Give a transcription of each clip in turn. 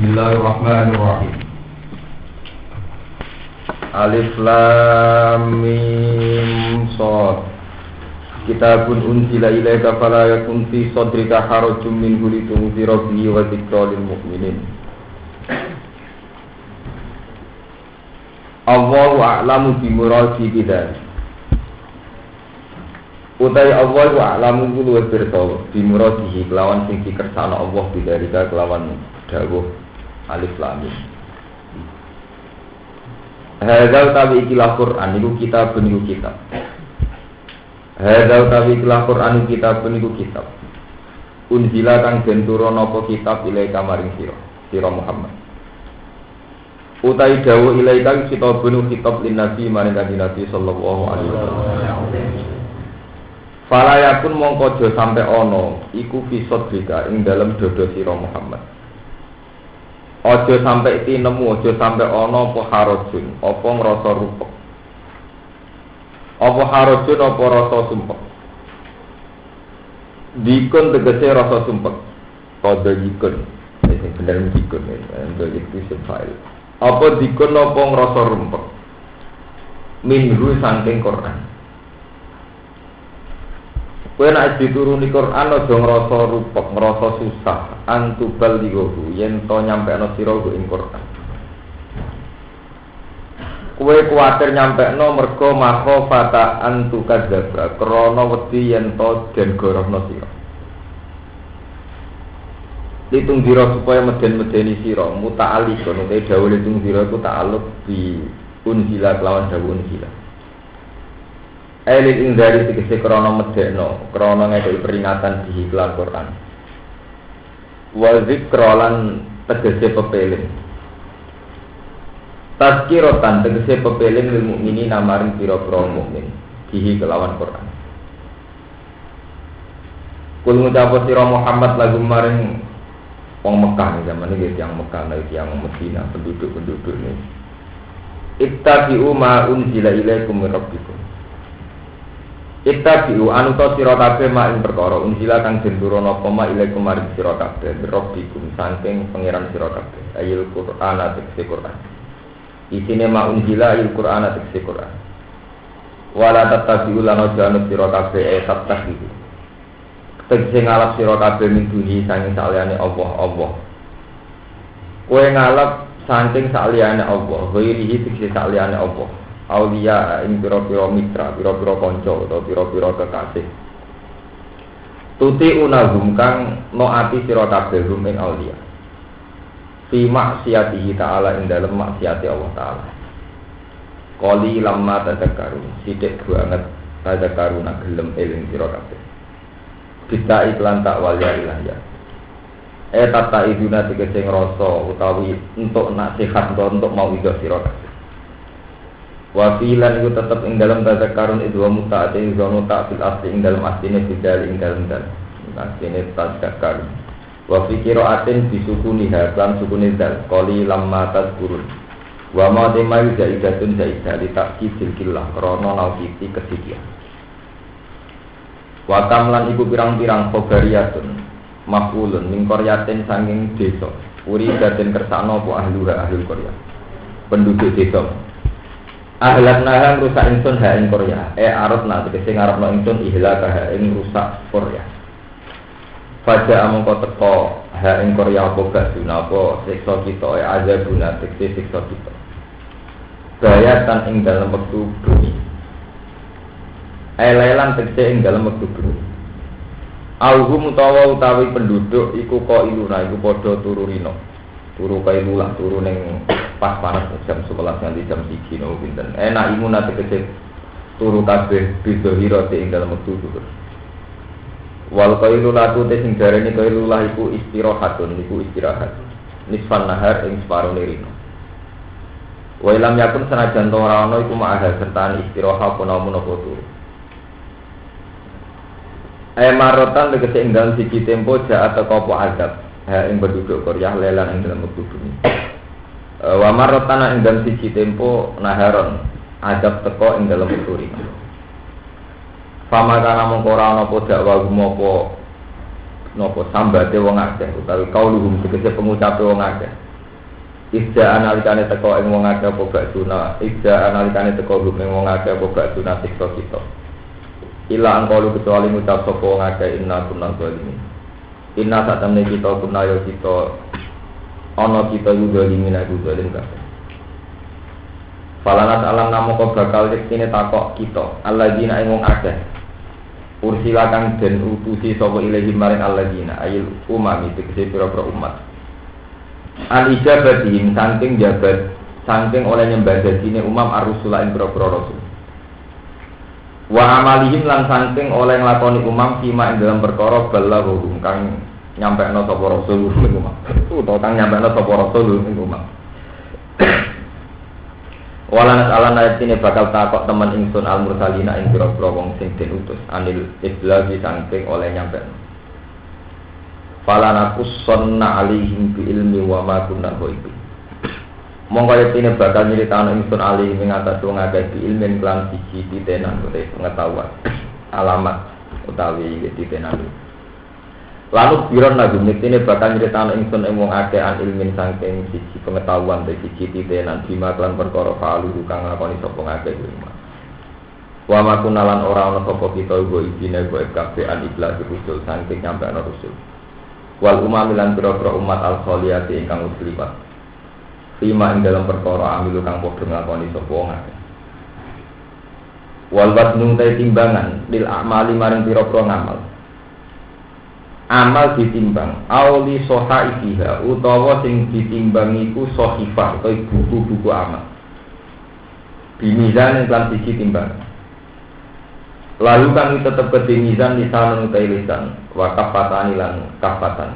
Bismillahirrahmanirrahim. Alif Lam Mim Shad. Kitabun unzila ilaika fala yakun fi sadrika harajun minhu litunzira bihi wa dzikra lil mu'minin. Allahu a'lamu bi muradi bidzalik. Utai Allah wa a'lamu luwih pirsa bi muradihi kelawan sing dikersakno Allah bidzalika kelawan dawuh Alif Lam Mim. Hadza utawi ikilah Quran iku kitab niku kitab. Hadza utawi ikilah Quran kitab niku kitab. Unzila kang den turun apa kitab ilaika maring sira Muhammad. Utai dawuh ilaika kitabun kitab lin nabi maring kanjeng Nabi sallallahu alaihi wasallam. Fala yakun mongko aja sampe ana iku fisod bika ing dalem dodo sira Muhammad. Aja sampe tinemu, aja sampe ana apa harajun, apa ngrasa rupek. Apa harajun apa rasa sumpek. Dikon tegese rasa sumpek. Kada dikon, sing bener dikon itu file. Apa dikon apa ngrasa rumpek. Minhu saking Quran. Kowe nek dituruni Quran aja ngrasa rupek, ngrasa susah, antubal digohu yen to nyampekno sira ing Quran. Kowe kuwatir nyampekno mergo makhofata antukadzaba, krana wedi yen to den gorohno sira. Litung dira supaya meden-medeni sira, muta'alliqun te dawuh litung dira iku ta'alluq bi unzila kelawan dawuh unzila. Elit ing dari tegese krana medekno, krana ngekeki peringatan di iklan Quran. Wa zikra lan tegese pepeling. Tazkiratan tegese pepeling lil mukminin namaring pira-pira mukmin dihi kelawan Quran. Kul ngucap sira Muhammad lagu maring wong Mekah zaman iki yang Mekah yang Madinah penduduk-penduduk ini. Ittabi'u ma unzila ilaikum min rabbikum. Ittabi'u anuta sira kabeh mak ing perkara unzila kang den turuna apa mak ilaikum maring sira kabeh rabbikum saking pangeran sira kabeh ayil Qur'an tekse Qur'an isine mak unzila ayil Qur'an tekse Qur'an wala tattabi'u lan janut sira kabeh tattabi'u tegese ngalap sira kabeh mingguhi saking saliyane Allah kowe ngalap saking saliyane Allah ghairihi tegese saliyane Allah aulia ing pira-pira mitra, pira-pira kanca utawa pira-pira kekasih. Tuti unahum kang noati sira kabeh ing aulia. Fi maksiatihi ta'ala ing dalem maksiati Allah taala. Qali lamma tadakkarun, sithik banget tadakkaruna gelem eling sira kabeh. Kita iklan tak walya ilahya. Tata iduna tegese ngrasa utawi untuk nasihat untuk mauidhah sira kabeh. Wafilan itu tetap ing dalam tadzakarun itu wa muta'ati wa muta'fil asli ing dalam asline bidal ing dalam asline tadzakarun wa fi qira'atin bisukuniha lan sukune dal qali lamma tadkurun wa ma temai zaidatun zaidah li ta'kidil killah krana naukiti kesidian wa kamlan iku pirang-pirang khobariyatun maf'ulun min qaryatin sanging desa uri daden kersakno apa ahlul Korea penduduk desa. Ahlan nahang rusak ingsun ha ing Korea. Arabna tegese ngarepno ingsun ihlaka ha ing rusak Korea. Faja amangka teka ha ing Korea apa gak dunapa siksa kita azabuna tegese siksa kita. Bayatan ing dalem wektu bengi. Lelan tegese ing dalem wektu bengi. Auhum utawi penduduk iku kok iluna iku padha turu rino. Turu kailulah turu ning pas panas jam 11 nganti jam 3 no pinten. Enak imun ate kecil turu kabeh bidzahira ing dalem wektu zuhur. Wal kailulah tu sing darene kailulah iku istirahatun iku istirahat. Nisfan nahar ing separone rino. Wa ilam yakun senajan to ora ana iku ma'ah serta istirahat punamun apa turu. Marotan tegese ing dalem siji tempo ja atau apa azab. Ing penduduk Korea lelan ing dalam wektu bengi. Wa marotana ing dalam siji tempo naharon adab teko ing dalam wektu rino. Fama kana mongko ora ana apa dakwa napa sambate wong akeh utawi kauluhum tegese pengucape wong akeh. Ija analikane teko ing wong akeh apa gak sunah, ija analikane teko ing wong akeh apa gak sunah siksa kita. Ila angkalu kecuali ngucap sapa wong akeh inna kunna zalimin. Inna satamne kita kunna ya kita ana kita zalimin aku zalim kabeh. Falanat alam namoko bakal yektine takok kita alladzina ing wong akeh. Ursila kang den utusi sapa ilahi maring alladzina ayil umami tegese pira-pira umat. Al-ijabatihim saking jabat saking oleh nyembah dadine umam ar-rusula ing pira-pira rasul. Wa amalihim lan saking oleh nglakoni umam sima ing dalam perkara balaghum kang nyampekno sapa rasul ing umam. Utawa kang nyampekno sapa rasul ing umam. Walan alan ayatine bakal takok teman ingsun al-mursalina ing pira-pira wong sing den utus anil iblagi saking oleh nyampekno. Falanakus sonna alaihim bi ilmi wa ma kunna ghaibin. Monggo ayatine bakal nyritani ingsun alaihim ing atas wong akeh bi ilmin lan siji titenan utawa pengetahuan alamat utawi titenan. Lalu biron nagum ini bakal nyeritaan ingsun wong akeh an ilmin saking siji pengetahuan dari siji titenan bima lan perkara kalu kang nglakoni sapa ngakeh kuwi. Wa ma kunalan ora ana sapa kita uga ibine go kabeh an iblas rusul saking nyampe ana rusul. Wal umam lan pira-pira umat al-khaliyati ingkang uslibat. Fima ing dalam perkara amilu kang padha nglakoni sapa ngakeh. Wal wasnu timbangan lil a'mali maring pira-pira ngamal. Amal ditimbang auli sohaifiha utawa sing ditimbang iku sohifah atau buku-buku amal bimizan lan siji timbang lalu kami tetap ke mizan lisan utai lisan wa kafatan lan kafatan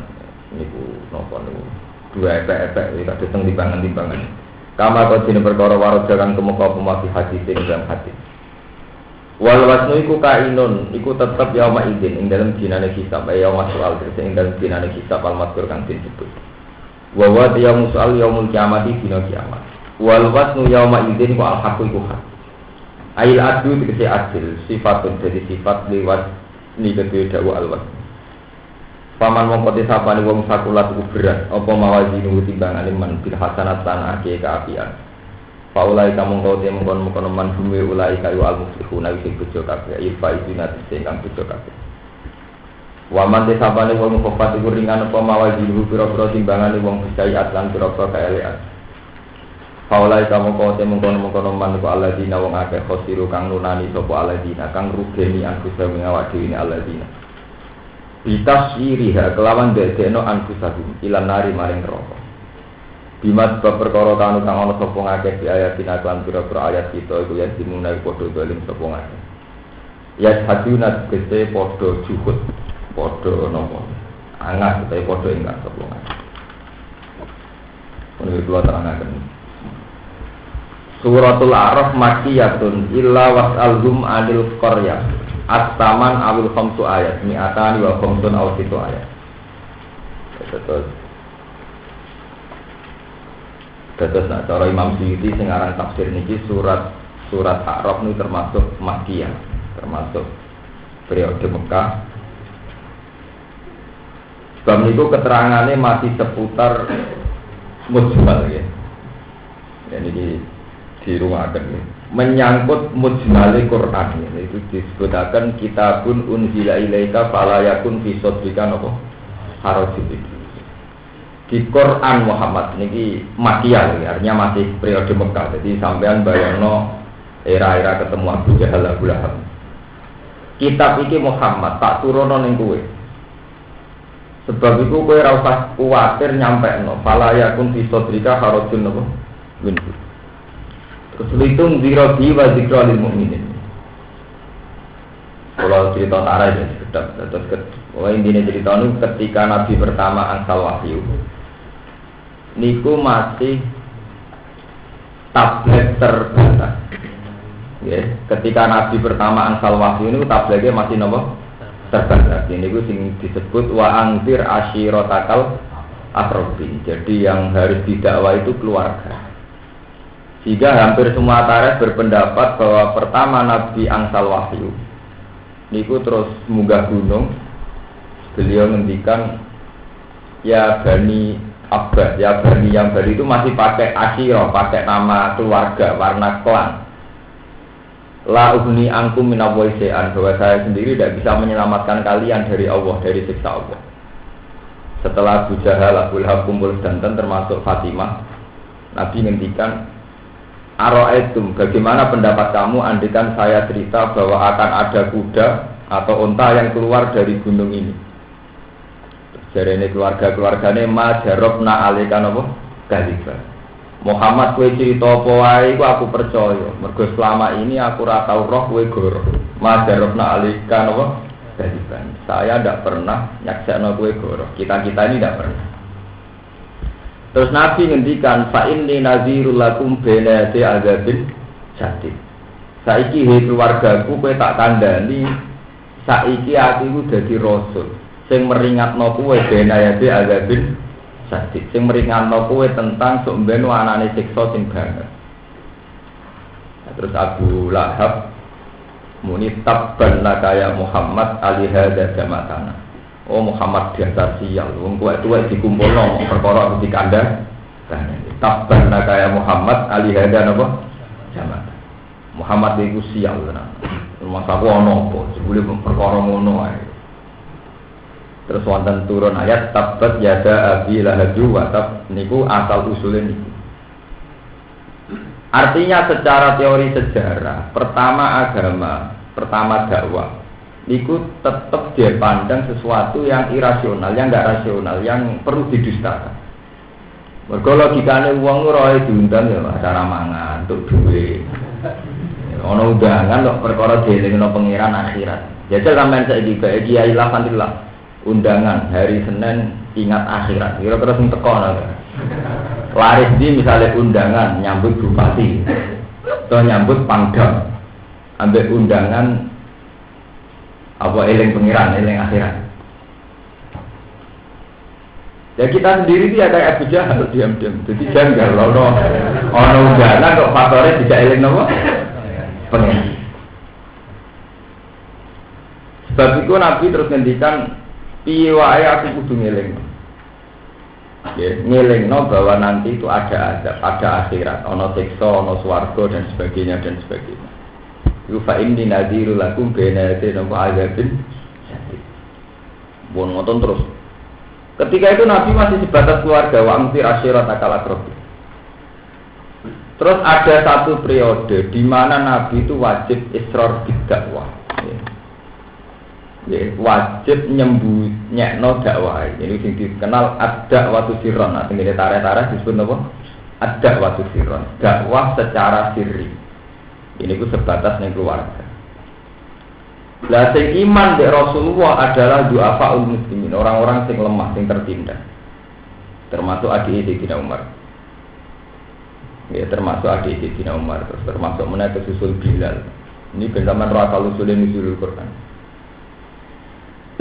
niku napa niku dua efek-efek iki kadang timbangan-timbangan kama kok dene perkara waraja kang kemuka pemati hadis ing dalam hadis. Wal wasnu iku kainun, iku tetep yauma idzin ing dalem dinane hisab, yauma soal terus ing dalem dinane hisab al-mazkur kang disebut. Wa wa yaumul soal yaumul kiamati dina kiamat. Wal wasnu yauma idzin ku al-haqqu iku hak. Ail adlu tegese adil, sifatun jadi sifat liwat ni kedhe dawa al-wasnu. Paman mongko disapani wong sakulat iku berat, apa mawazinu timbangane man bil hasanat lan akeh kaapian. Paulai kamu kau temu kon man bumi ulai kayu al muflihun awi sing bejo kabeh ifa izina sing kang bejo kabeh. Waman desabane wong kofat iku ringan apa mawajihu pira-pira timbangane wong bisayat lan pira-pira kaelean. Paulai kamu kau temu kon man ku aladina wong akeh khosiru kang nunani sapa aladina kang rugeni anfusa ngawak dhewe aladina. Bitasiriha kelawan dedekno anfusahum ilan nari maring neraka. Bimat perkara kanu kang ana sapa ngakeh di ayat lan pira-pira ayat kita iku yen dimunai padha dolim sapa ngakeh. Ya haduna kese padha juhud, padha napa? Angat utawa padha ingat sapa ngakeh. Menawi kula terangaken. Suratul A'raf makkiyatun illa was'alhum 'anil qaryah. At-taman awil khamsu ayat, mi'atani wa khamsun aw situ ayat. Terus nak cara Imam Suyuti sing aran tafsir niki surat A'raf ini termasuk Makkiyah, termasuk periode Mekah. Sebab niku keterangannya masih seputar mujmal ya. Jadi di rumah akan menyangkut mujmal Quran ini itu disebutkan kitabun unzila ilaika fala yakun fi sadrika napa harajun. Di Quran Muhammad niki Makkiyah artinya masih periode Mekah. Jadi sampean bayangno era-era ketemu Abu Jahal Abu Lahab. Kitab iki Muhammad tak turono ning kowe. Sebab iku kowe ora usah kuwatir nyampekno. Fala yakun fi sadrika harajun napa minhu. Terus litung zirabi wa zikra lil mukminin. Kalau cerita tarah ya terus intinya cerita ini ketika Nabi pertama angsal wahyu niku masih tablet terbatas. Ya, ketika Nabi pertama angsal wahyu ini tabletnya masih nopo terbatas. Ini gue sing disebut wa angzir ashirotakal akrobin. Jadi yang harus didakwa itu keluarga. Sehingga hampir semua tarikh berpendapat bahwa pertama Nabi angsal wahyu niku terus munggah gunung. Beliau ngendikan ya Bani Abbas, ya Bani yang Bani itu masih pakai asyirah, pakai nama keluarga, warna klan. La ugni angkum minallahi syai'an, bahwa saya sendiri tidak bisa menyelamatkan kalian dari Allah, dari siksa Allah. Setelah Abu Jahal, Abu Lahab kumpul sedanten termasuk Fatimah, Nabi ngendikan, Aro'aitum, bagaimana pendapat kamu andikan saya cerita bahwa akan ada kuda atau unta yang keluar dari gunung ini. Jadi ini keluarga-keluarganya ma jarobna alikan apa? Galiba. Muhammad kowe cerita apa wae iku aku percaya. Mergo selama ini aku ora tau roh kowe goro. Ma jarobna alikan apa? Galiba. Saya ndak pernah nyaksakno kowe goro. Kita-kita ini ndak pernah. Terus Nabi ngendikan fa inni nazirul lakum baina yadi azabin syadid. Saiki he keluargaku kowe tak kandhani saiki aku iku dadi rasul sing meringatno kowe baina yadi azabin syadid, sing meringatno kowe tentang sok ben anane siksa sing banget. Terus Abu Lahab muni tabban lakaya Muhammad ali hadza jamatana. Oh Muhammad biasa sial, wong tuwek-tuwek dikumpulno perkara aku dikandha. Tabban kaya Muhammad ali hadza napa? Jamat. Muhammad iku sial tenan. Masa ku ono apa? Jebule perkara ngono ae. Terus wonten turun ayat tabbat yada abi lahaju wa tab niku asal usule niku. Artinya secara teori sejarah, pertama agama, pertama dakwah niku tetap dia pandang sesuatu yang irasional, yang enggak rasional, yang perlu didustakan. Mergo logikane wong ora diundang ya acara mangan, untuk duit. Ono undangan kok perkara dielingno pangeran akhirat. Jajal sampean saiki bae kiai alhamdulillah undangan hari Senin ingat akhirat. Kira-kira sing teko ana. Laris di misalnya undangan nyambut bupati atau nyambut pangdam. Ambek undangan apa eling pangeran, eling akhirat. Ya kita sendiri dia kayak Abu Jahal diam-diam. Jadi janggal ono undangan kok faktore tidak eling napa? Pengen. Sebab itu Nabi terus ngendikan piye wae aku kudu ngeling. Ya, ngelingno bahwa nanti itu ada azab, ada akhirat, ono siksa, ono swarga dan sebagainya dan sebagainya. Iku fa inni nadhirul lakum baina yadayhi azabin syadid. Bon ngoten terus. Ketika itu Nabi masih sebatas keluarga wa amtir asyirat akal akrabi. Terus ada satu periode di mana Nabi itu wajib israr bidakwah. Ya, wajib nyembunyikan dakwah. Ini sing dikenal ad-da'watu sirron. Nah, ini tareh-tareh disebut apa? Ad-da'watu sirron. Dakwah secara sirri. Ini ku sebatas ning keluarga. Lah sing iman dek Rasulullah adalah du'afaul muslimin, orang-orang sing lemah, sing tertindas. Termasuk adik Sayyidina Umar. Ya, termasuk adik Sayyidina Umar, termasuk menaik susul Bilal. Ini benjaman rasa usulin usulul Quran.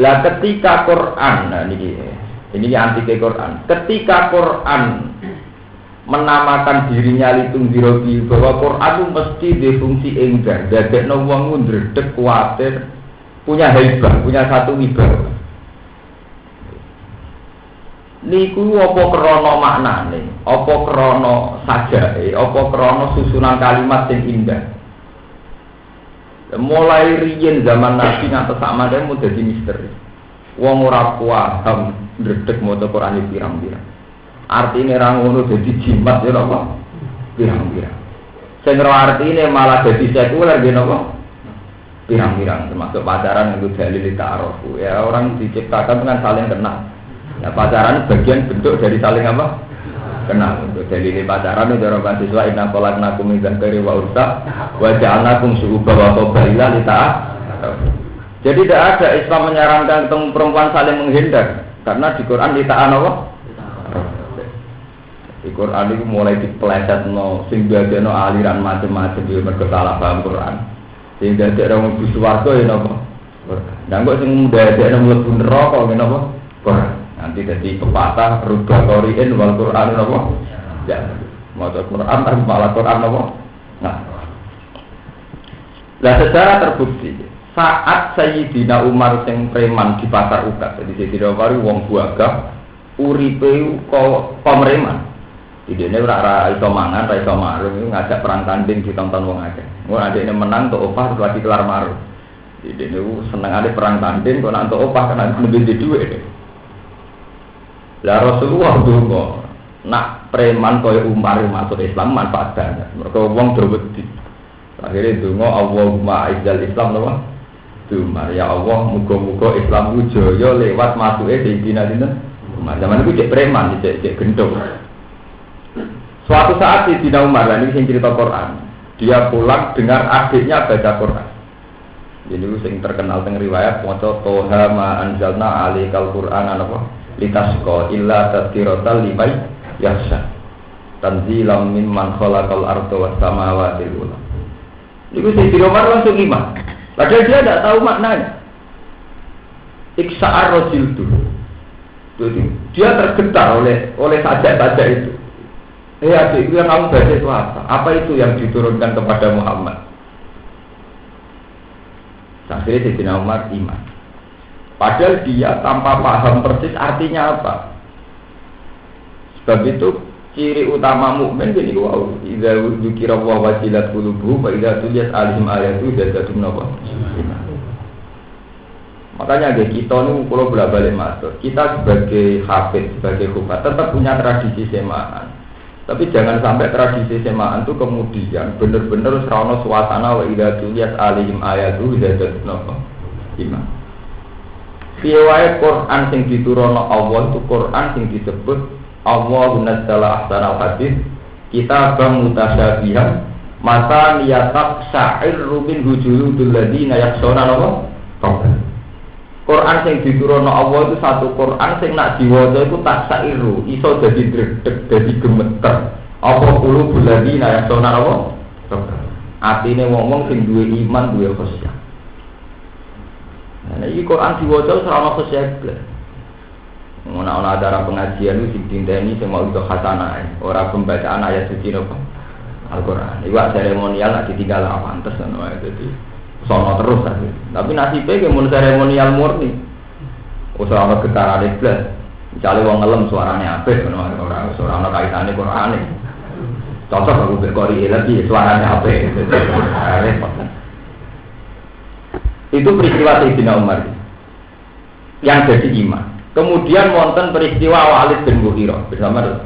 Lah ketika Quran, nah ini anti ke Quran. Ketika Quran menamakan dirinya litung dirobi, bahwa Quran itu mesti difungsi enggar, dadekno wong ndredeg kuwatir, punya haibah, punya satu wibawa. Niku apa krana maknane, apa krana sajae, apa krana susunan kalimat sing indah. Mulai riyen zaman Nabi ngantos sakmene mu dadi misteri. Wong ora paham ndredeg maca Quran iki pirang-pirang. Artine ra ngono dadi jimat ya napa? Pirang-pirang. Sing ora artine malah dadi sekuler nggih napa? Pirang-pirang termasuk pacaran itu dalil ta'aruf. Ya orang diciptakan dengan saling kenal. Ya pacaran bagian bentuk dari saling apa? Kenal. Untuk dalil pacaran itu orang mahasiswa inna khalaqnakum min dzakari wa unsa wa ja'alnakum syu'uban wa qabaila lita'aruf. Jadi tidak ada Islam menyarankan perempuan saling menghindar karena di Quran lita'an apa? Di Quran itu mulai dipelesetno sing dadekno aliran macam-macam yo mergo salah paham Quran. Sing dadekno mlebu swarga ya napa? Lah kok sing dadekno mlebu neraka ya napa? Quran. Nanti jadi pepatah rubah qori'in wal Quran napa? Ya. Maca Quran tapi malah Quran napa? Nah. Lah secara terbukti saat Sayyidina Umar sing preman di pasar Uqad, jadi Sayyidina Umar wong buagah uripe kok pemereman. Idene ora iso mangan, ora iso marung, ngajak perang tanding ditonton wong akeh. Mun adekne menang tok opah terus lagi kelar marung. Idene senengane perang tanding kok nak entuk opah kan lebih di dhuwit. Lah Rasulullah donga nak preman kaya Umar masuk Islam manfaat banget. Mergo wong do wedi. Akhire donga Allahumma aizzal Islam napa? Umar ya Allah muga-muga Islam ku jaya lewat masuke Sayyidina Umar. Zaman itu cek preman, cek gendong. Suatu saat Sayyidina Umar, ini sing cerita Quran. Dia pulang dengar adiknya baca Quran. Jadi sing terkenal teng riwayat maca toha ma anzalna alaikal qur'ana apa litasqa illa tadhkiratal liman yakhsha tanzilam mimman khalaqal arda was samawati wal ardh. Itu Sayyidina Umar langsung iman. Padahal dia tidak tahu maknanya. Iksa'ar rajul itu. Dia tergetar oleh sajak-sajak itu. Adik, yang kamu baca itu apa? Apa itu yang diturunkan kepada Muhammad? Akhirnya Sayyidina Umar iman. Padahal dia tanpa paham persis artinya apa. Sebab itu ciri utama mukmin jadi wow. Idza dzukira wa wajilat qulubuhum wa idza tuliyat alaihim ayatu zadatum nawa. Makanya kita ini kalau bolak-balik masuk, kita sebagai hafid, sebagai hufaz tetap punya tradisi semaan. Tapi jangan sampai tradisi semaan itu kemudian benar-benar serana suasana wa idza tuliyat alaihim ayatu zadatum nawa. Riwayat Quran sing diturunno Allah itu Quran sing disebut Allahu nazzala ahsanal hadis kitaban mutasyabihan mata niyatak sa'irru min hujuludul ladina yakhshawna Allah. Quran sing diturunno Allah itu satu Quran sing nak diwaca iku tak sairu iso dadi dredeg dadi gemeter apa qulubul ladina yakhshawna Allah. Atine wong-wong sing duwe iman duwe khasyah. Nah iki Quran diwaca ora khasyah. Ana acara pengajian itu dinteni sing mau itu hasanah, ora pembacaan ayat suci napa Al-Qur'an. Iku seremonial nek ditinggal pantes ngono ae dadi sono terus tapi nasibe ke mun seremonial murni. Ora ana getarane blas. Misale wong ngelem suarane apik ngono ora ana kaitane Qur'ane. Cocok aku mbek kori lagi suarane apik. Itu peristiwa Sayyidina Umar yang jadi imam. Kemudian wonten peristiwa Walid bin Mughirah bersama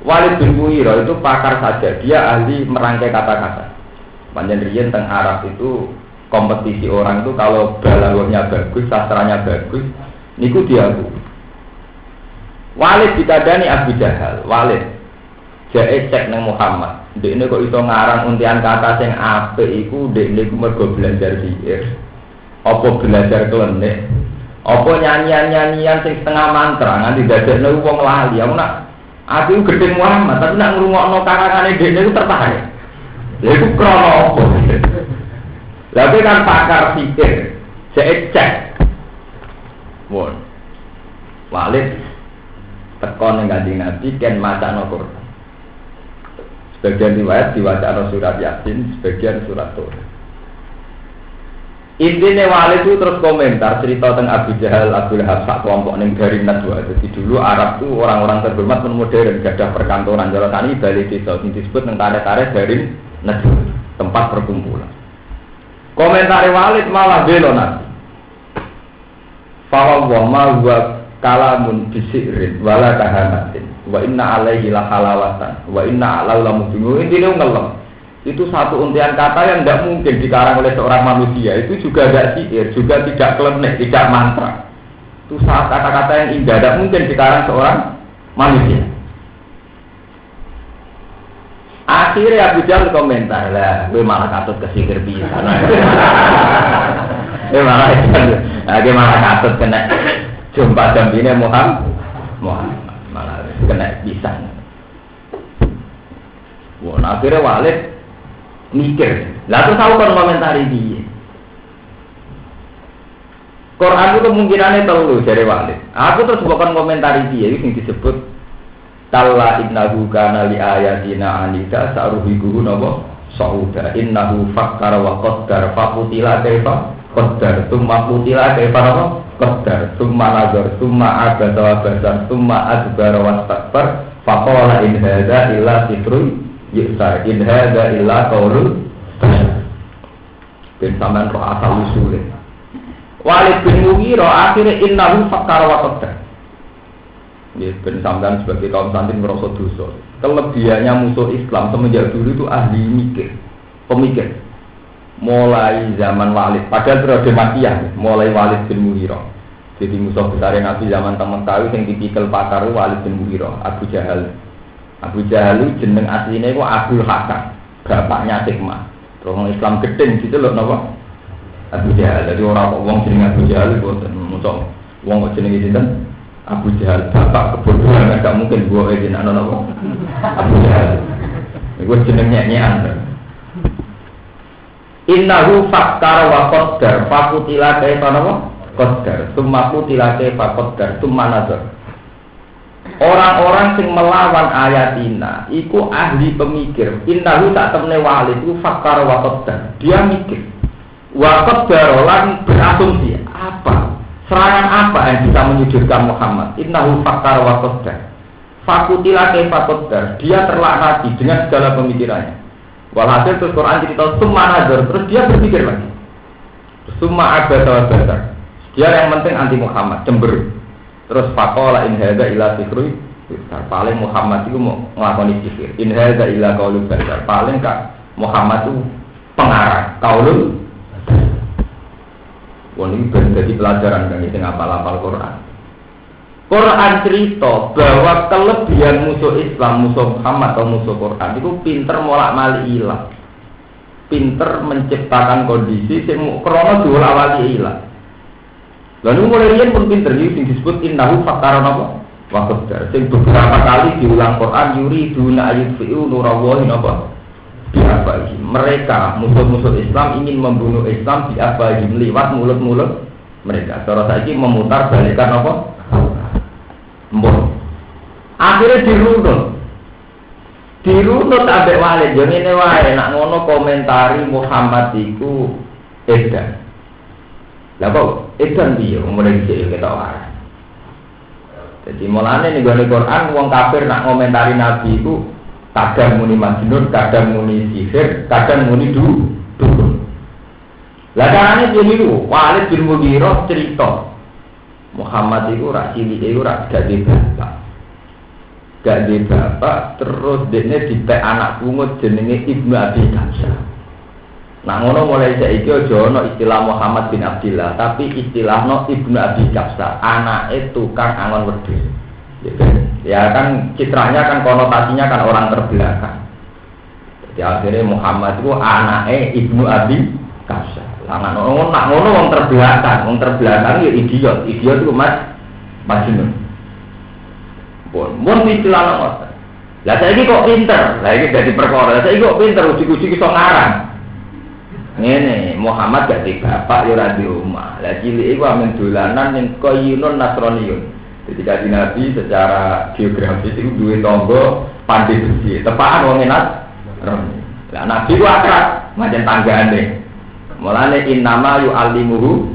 Walid bin Mughirah itu pakar saja, dia ahli merangkai kata-kata. Panjang riyen teng Arab itu kompetisi orang itu kalau balaghahnya bagus, sastranya bagus, niku diaku. Walid dikadani Abu Jahal, Walid jae cek nang Muhammad. Dekne kok iso ngarang untian kata sing apik iku dekne ku mergo belajar sihir. Apa belajar klenik? Apa nyanyian-nyanyian sing setengah mantra nganti dadekne wong lali. Aku gedhe Muhammad, tapi nak ngrungokno karangane dhewe iku tertarik. Lha iku krana apa? Lah kan pakar sihir, cek. Won. Walid teko ning Kanjeng Nabi ken macakno Quran. Sebagian riwayat diwacana surat Yasin, sebagian surat Tur. Intinya Walid itu terus komentar cerita tentang Abu Jahal, Abu Lahab, sak kelompok ning dari Najwa. Jadi dulu Arab itu orang-orang terhormat modern, gadah perkantoran. Jalan tani balik desa yang disebut tentang tarik-tarik dari Najwa, tempat perkumpulan. Komentar Walid malah belo nanti. Fawwah ma huwa kalamun bisirin wala kahanatin wa inna alaihi la halawatan wa inna alau la mubinu. Intinya ngelem. Itu satu untian kata yang tidak mungkin dikarang oleh seorang manusia. Itu juga tidak sihir, juga tidak klenik, tidak mantra. Itu saat kata-kata yang indah, tidak mungkin dikarang seorang manusia. Akhirnya Abu Jahal komentar lah, gue malah katut ke sihir bisa. Gue malah katut kena jumpa jambine Muhammad malah kena bisa. Wah, akhirnya Walid mikir, lalu tahu kan komentari dia. Quran itu kemungkinannya tahu dari Walid. Aku terus bukan komentari dia itu yang disebut Talla innahu kana li ayatina anida sa'ruhiguhu nabo sa'uda innahu fakkara wa qaddar faqutila kaifa qaddar tumma qutila kaifa nabo qaddar summa nazar summa abasa wa basar summa adbara wa takbar faqala in hadza illa sihrun yusar in hadza illa qaulul ben sampean roh asal usule Walid bin Mughirah akhirnya innahu fakkara wa qaddar. Ya ben sampean sebagai kaum santri merasa dosa. Kelebihannya musuh Islam semenjak dulu itu ahli mikir, pemikir. Mulai zaman Walid, padahal periode Makkiyah, mulai Walid bin Mughirah. Jadi musuh besar Nabi zaman teman tahu yang tipikal pakar Walid bin Mughirah, Abu Jahal. Abu Jahal jeneng aslinya itu Abdul Hakam, bapaknya Hikmah. Terus Islam gedeng gitu loh napa? Abu Jahal. Jadi orang wong jeneng Abu Jahal itu musuh. Wong kok jenenge sinten? Abu Jahal. Bapak kebodohan enggak mungkin gua jeneng napa? Abu Jahal. Iku jeneng nyanyian. Innahu fakkara wa qaddar fakutila kaifa napa? Qaddar. Summa kutila kaifa qaddar summa nazar. Orang-orang yang melawan ayatina iku ahli pemikir. Innahu tak temne Walid iku fakkara wa qaddar. Dia mikir. Wa qaddar lan berasumsi apa? Serangan apa yang bisa menyudutkan Muhammad? Innahu fakkara wa qaddar. Fakutila kaifa qaddar. Dia terlaknati dengan segala pemikirannya. Walhasil terus Quran cerita summa nazar, terus dia berpikir lagi. Summa abasa wa basar. Dia yang penting anti Muhammad, cemberut. Terus faqala in hadza illa sihrun paling Muhammad itu mau nglakoni sihir. In hadza illa qaulul basar. Paling Kak Muhammad itu pengarang qaulul. Wong iki ben dadi pelajaran kang sing apal-apal Quran. Quran cerita bahwa kelebihan musuh Islam, musuh Muhammad atau musuh Quran itu pinter molak-malik ilang. Pinter menciptakan kondisi sing krana diolak-wali ilang. Lalu mulai riyen pun pinter iki sing disebut innahu fakkara napa? Wa qaddar. Sing beberapa kali diulang Quran yuriduna ayutfi'u nurallahi napa? Biabahi. Mereka musuh-musuh Islam ingin membunuh Islam biabahi lewat mulut-mulut mereka. Cara saiki memutar balikan apa? Mbon. Akhirnya dirunut ambek Walid. Yo ngene wae nak ngono komentari Muhammad iku edan. Lah kok edan piye mulai dhisik ketok wae. Jadi mulane ning gone Quran wong kafir nak komentari Nabi iku kadang muni majnun, kadang muni sihir, kadang muni dukun. Lah carane piye niku? Walid bin Mughirah cerita Muhammad itu rak cilik itu rak gade bapak terus dekne dipek anak pungut jenenge Ibnu Abi Kamsah. Nah ngono mulai saiki aja ana istilah Muhammad bin Abdillah tapi istilahno Ibnu Abi Kamsah, anake tukang angon wedhus. Ya kan citranya kan konotasinya kan orang terbelakang. Jadi akhirnya Muhammad itu anake Ibnu Abi Kamsah. Nak ngono wong terbelakang ya idiot itu majnun. Mun istilah ngoten. Lah saiki kok pinter. Lah iki dadi perkara. Saiki kok pinter uji-uji iso ngarang. Ngene, Muhammad gak di bapak ya ora di omah. Lah cilik iku amen dolanan ning Qayyinun Nasraniyun. Ketika di Nabi secara geografis itu duwe tangga pandai besi. Tepakan wong enak. Lah Nabi ku akrab macam tanggane. Mulane innama yu'allimuhu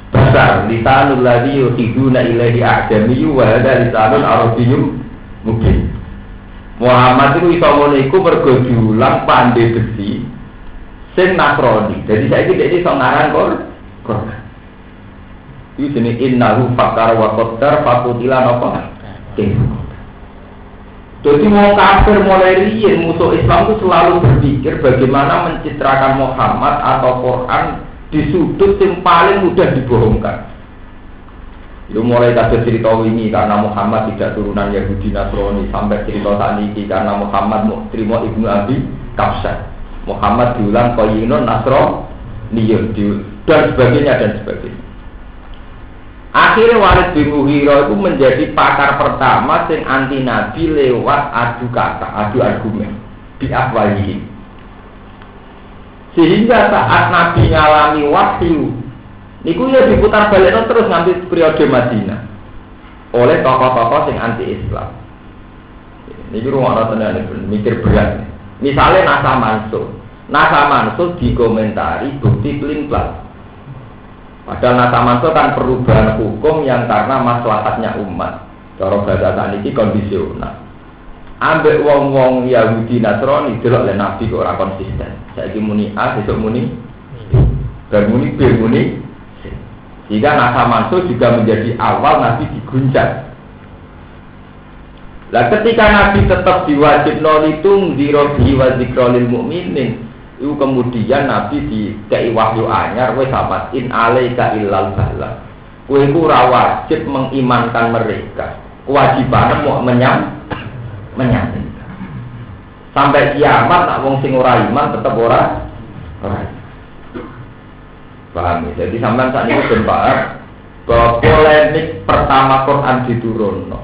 basar lisanul ladzi yuhiduna ilaihi a'jamiyyu wa hadza lisanul arabiyyun mungkin. Muhammad itu iso ngono iku mergo diulang pandai besi sing Nasrani. Jadi saiki dhek iso ngarang Quran. Iki jenenge innahu fakkara wa qaddar fakutila napa? Jadi mau kafir mulai riyen musuh Islam itu selalu berpikir bagaimana mencitrakan Muhammad atau Quran di sudut yang paling mudah dibohongkan. Itu mulai dari cerita ini karena Muhammad tidak turunan Yahudi Nasrani sampai cerita saat ini karena Muhammad mau terima Ibnu Abi Kamsah. Muhammad diulang Qayyinun Nasraniyun dan sebagainya. Akhirnya Walid bin Mughirah itu menjadi pakar pertama yang anti Nabi lewat adu kata, adu argumen di afwahihi. Sehingga saat Nabi ngalami wahyu, niku ya diputar balik terus nganti periode Madinah oleh tokoh-tokoh yang anti Islam. Ini rumah tenan mikir berat. Misalnya Nasa Mansur dikomentari bukti pelin-pelan. Padahal nasa mansuh kan perubahan hukum yang karena maslahatnya umat. Cara bahasa saniki kondisional. Ambek wong-wong Yahudi Nasrani delok le nabi kok ora konsisten. Saiki muni A, besok muni B, muni B, muni C. Sehingga nasa mansuh juga menjadi awal nabi diguncang. Lah ketika nabi tetap diwajibno litung ziro bihi wa zikra lil mukminin, itu kemudian nabi dikei wahyu anyar wis sahabat in alaika illal bala. Kowe iku ora wajib mengimankan mereka. Kewajiban mau menyampaikan. Sampai kiamat nak wong sing ora iman tetep ora. Paham ya? Jadi sampean sak niku ben paham bahwa polemik pertama Quran diturunno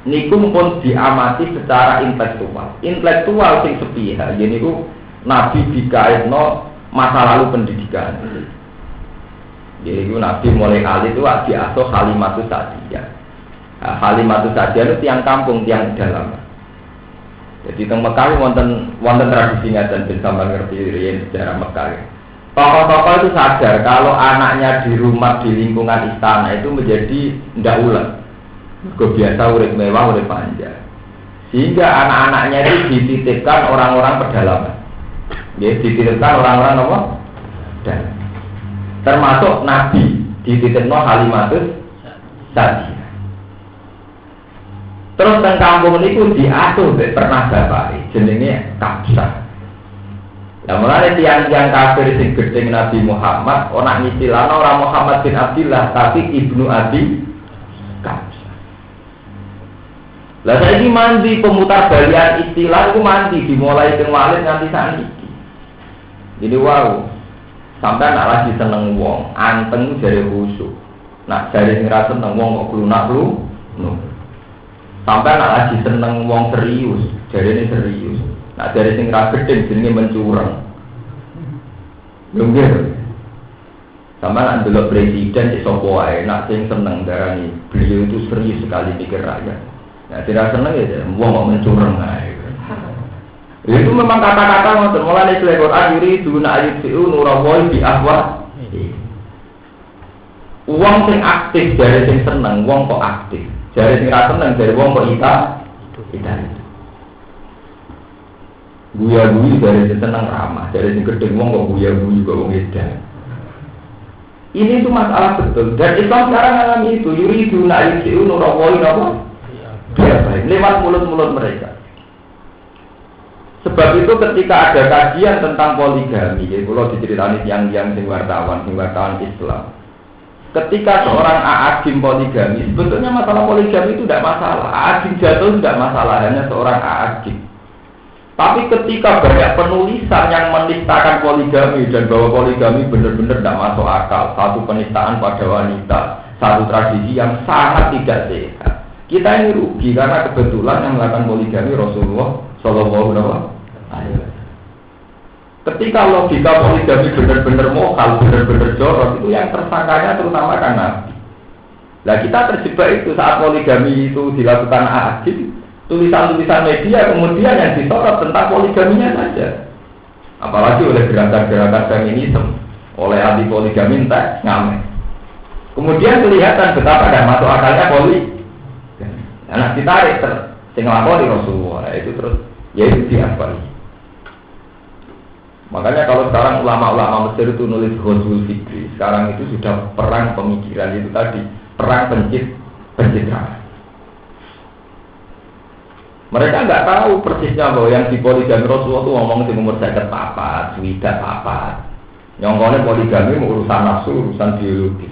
niku pun diamati secara intelektual. Intelektual sing sepihak yen niku nabi dikaitno masa lalu pendidikan. Jadi itu nabi mulai alit itu diasuh Halimatus Sa'diyah. Halimatus Sa'diyah itu tiang kampung, tiang dalam. Jadi teng Mekah wonten tradisinya dan sampeyan ngerti riyen sejarah Mekah. Tokoh-tokoh itu sadar kalau anaknya di rumah di lingkungan istana itu menjadi ndak ulet. Kebiasa urip mewah, urip panjang. Sehingga anak-anaknya itu dititipkan orang-orang pedalaman. Ya, dititipkan orang-orang apa? Dan termasuk Nabi dititipno Halimatus Sa'diyah. Terus teng kampung niku diasuh pernah bapak jenenge Kabsah. Lah mulane tiang-tiang kafir sing gedeng Nabi Muhammad ora ngistilano ora Muhammad bin Abdullah tapi Ibnu Abi Kabsah. Lah saiki mandi pemutar balian istilah itu mandi dimulai teng Walid nganti sakniki. Jadi wow, sampai nak lagi seneng wong, anteng jare khusyuk. Nak jare sing ra seneng wong kok klunak-klunuk. Sampai nak lagi seneng wong serius, jarene serius. Nak jare sing ra gedeng jenenge mencurang. Lungguh. Sampai nak ndelok presiden sik sapa wae, nak sing seneng darani beliau itu serius sekali pikir rakyat. Nah, tidak seneng ya, wong kok mencurang ae. Itu memang kata-kata ngoten mulane Quran yuri duna ayat siu nurawahi bi ahwa. Wong sing aktif jare sing seneng, wong kok aktif. Jare sing ra seneng jare wong kok ita. Guya-guyu jare sing seneng ramah, jare sing gedeng wong kok guya-guyu kok wong edan. Ini itu masalah betul dan Islam sekarang alami itu yuri duna ayat siu nurawahi apa? Biasa lewat mulut-mulut mereka. Sebab itu ketika ada kajian tentang poligami, ya kalau diceritani yang wartawan Islam. Ketika seorang a'agim poligami, sebetulnya masalah poligami itu tidak masalah. A'agim jatuh tidak masalah, hanya seorang a'agim. Tapi ketika banyak penulisan yang menistakan poligami dan bahwa poligami benar-benar tidak masuk akal, satu penistaan pada wanita, satu tradisi yang sangat tidak sehat. Kita ini rugi karena kebetulan yang melakukan poligami Rasulullah Sallallahu Alaihi Wasallam. Ketika logika poligami benar-benar mokal, benar-benar jorok, itu yang tersangkanya terutama kan Nabi. Nah kita terjebak itu saat poligami itu dilakukan a'agim, tulisan-tulisan media kemudian yang disorot tentang poligaminya saja. Apalagi oleh gerakan-gerakan feminisme, oleh anti poligami entah ngamen. Kemudian kelihatan betapa tidak masuk akalnya poligami. Anak ditarik sing nglakoni Rasulullah itu terus yaitu diakali. Makanya kalau sekarang ulama-ulama Mesir itu nulis Ghazwul Fikri, sekarang itu sudah perang pemikiran itu tadi, perang pencitraan. Mereka nggak tahu persisnya bahwa yang di poligami Rasulullah itu ngomong di umur 54, sudah papat. Nyongkone poligami urusan nafsu, urusan biologi.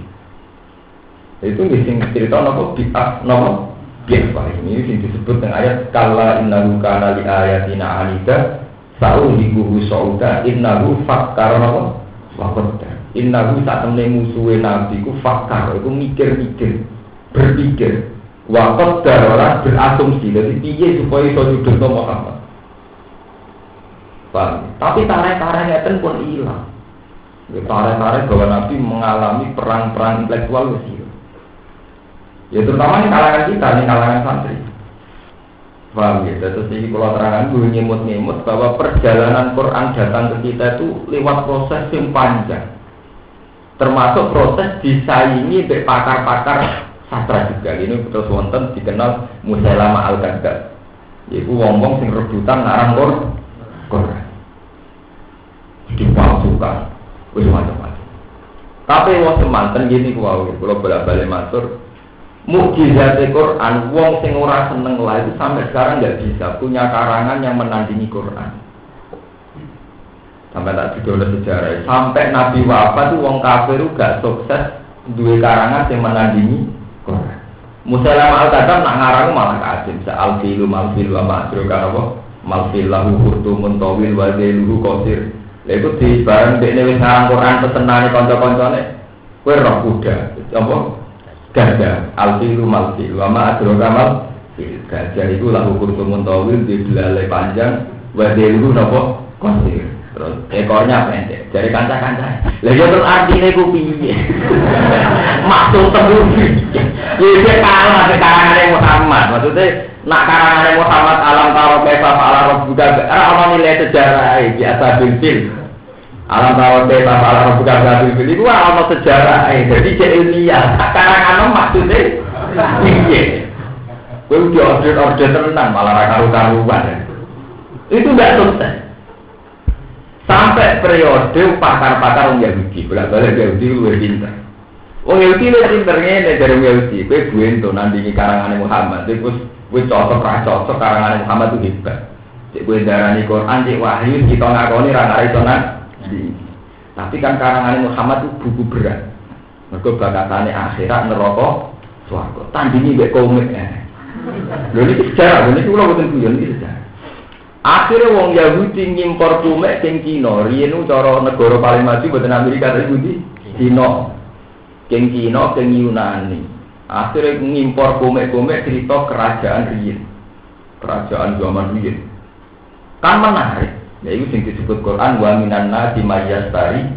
Itu ngising cerita nopo bi'ah nopo biasa ini disebut dengan ayat kalla innahu kana li ayatina anida sa'ulihu sauda innahu fakkar wa qaddar innahu satemene musuhe nabi ku fakkar iku mikir-mikir berpikir wa qaddar ora berasumsi dadi piye supaya iso nyudutno Muhammad. Tapi tarik-tarik ngeten pun ilang. Tarik-tarik bahwa nabi mengalami perang-perang intelektual wis. Ya terutama di kalangan kita, di kalangan santri. Paham ya? Terus ini kalau terangkan gue nyemut-nyemut bahwa perjalanan Quran datang ke kita itu lewat proses yang panjang. Termasuk proses disaingi oleh pakar-pakar sastra juga. Ini terus wonten dikenal Musailama al-Kadzdzab. Yaitu wong-wong sing rebutan ngarang Quran. Dipalsukan, wis macam-macam. Tapi wong semanten gini kuwi, kula bolak-balik matur, mukjizat Quran, wong sing ora seneng lah itu sampai sekarang nggak bisa punya karangan yang menandingi Quran. Sampai tak didono sejarah. Sampai Nabi wafat itu wong kafir gak sukses duwe karangan yang menandingi Quran. Musailama al-Kadzdzab nak ngarang malah kadim, al-filu mal-fil wa ma'druka apa? Mal-fil lahu khurtumun tawil wa zailuhu qasir. Lha iku di bareng dekne wis ngarang Quran pesenane kanca-kancane, kowe roh kuda, apa? Gajah, al-filu mal-fil wa ma'druka mal-fil. Gajah iku lahu khurtumun tawil, di belale panjang, wa zailuhu napa? Qasir. Terus ekornya pendek, dari kanca-kanca. Lah yo terus artine ku piye? Maksud terus. Ya kalah karangane Muhammad. Maksudnya nak karangane Muhammad alam taro kaifa ala rabbuka ana nilai sejarah biasa bil. Alam taro kaifa ala rabbuka bil iku ana sejarah. Jadi cek ilmiah. Karangane maksudnya piye? Kowe udah order tenan malah ra karu-karuan. Itu enggak sukses. Sampai periode pakar-pakar orang Yahudi, bolak-balik Yahudi luwih pinter. Orang Yahudi luwih pinter ngene dari Yahudi, kowe buento nandingi karangane Muhammad, kowe cocok ra cocok karangane Muhammad itu hebat. Cek kowe darani Quran, cek wahyu kita ngakoni ra iso nandi. Tapi kan karangane Muhammad itu buku berat. Mergo bakatane akhirat neraka swarga. Tandingi mbek komik. Lho iki sejarah, ini kula boten guyon iki sejarah. Akhirnya wong Yahudi ngimpor kumek sing Cina, riyen cara negara paling maju boten Amerika ta Yahudi, Cina. Keng Cina, keng Yunani. Akhirnya ngimpor kumek-kumek cerita kerajaan riyen. Kerajaan zaman riyen. Kan menarik. Ya itu sing disebut Quran wa minan nasi mayyastari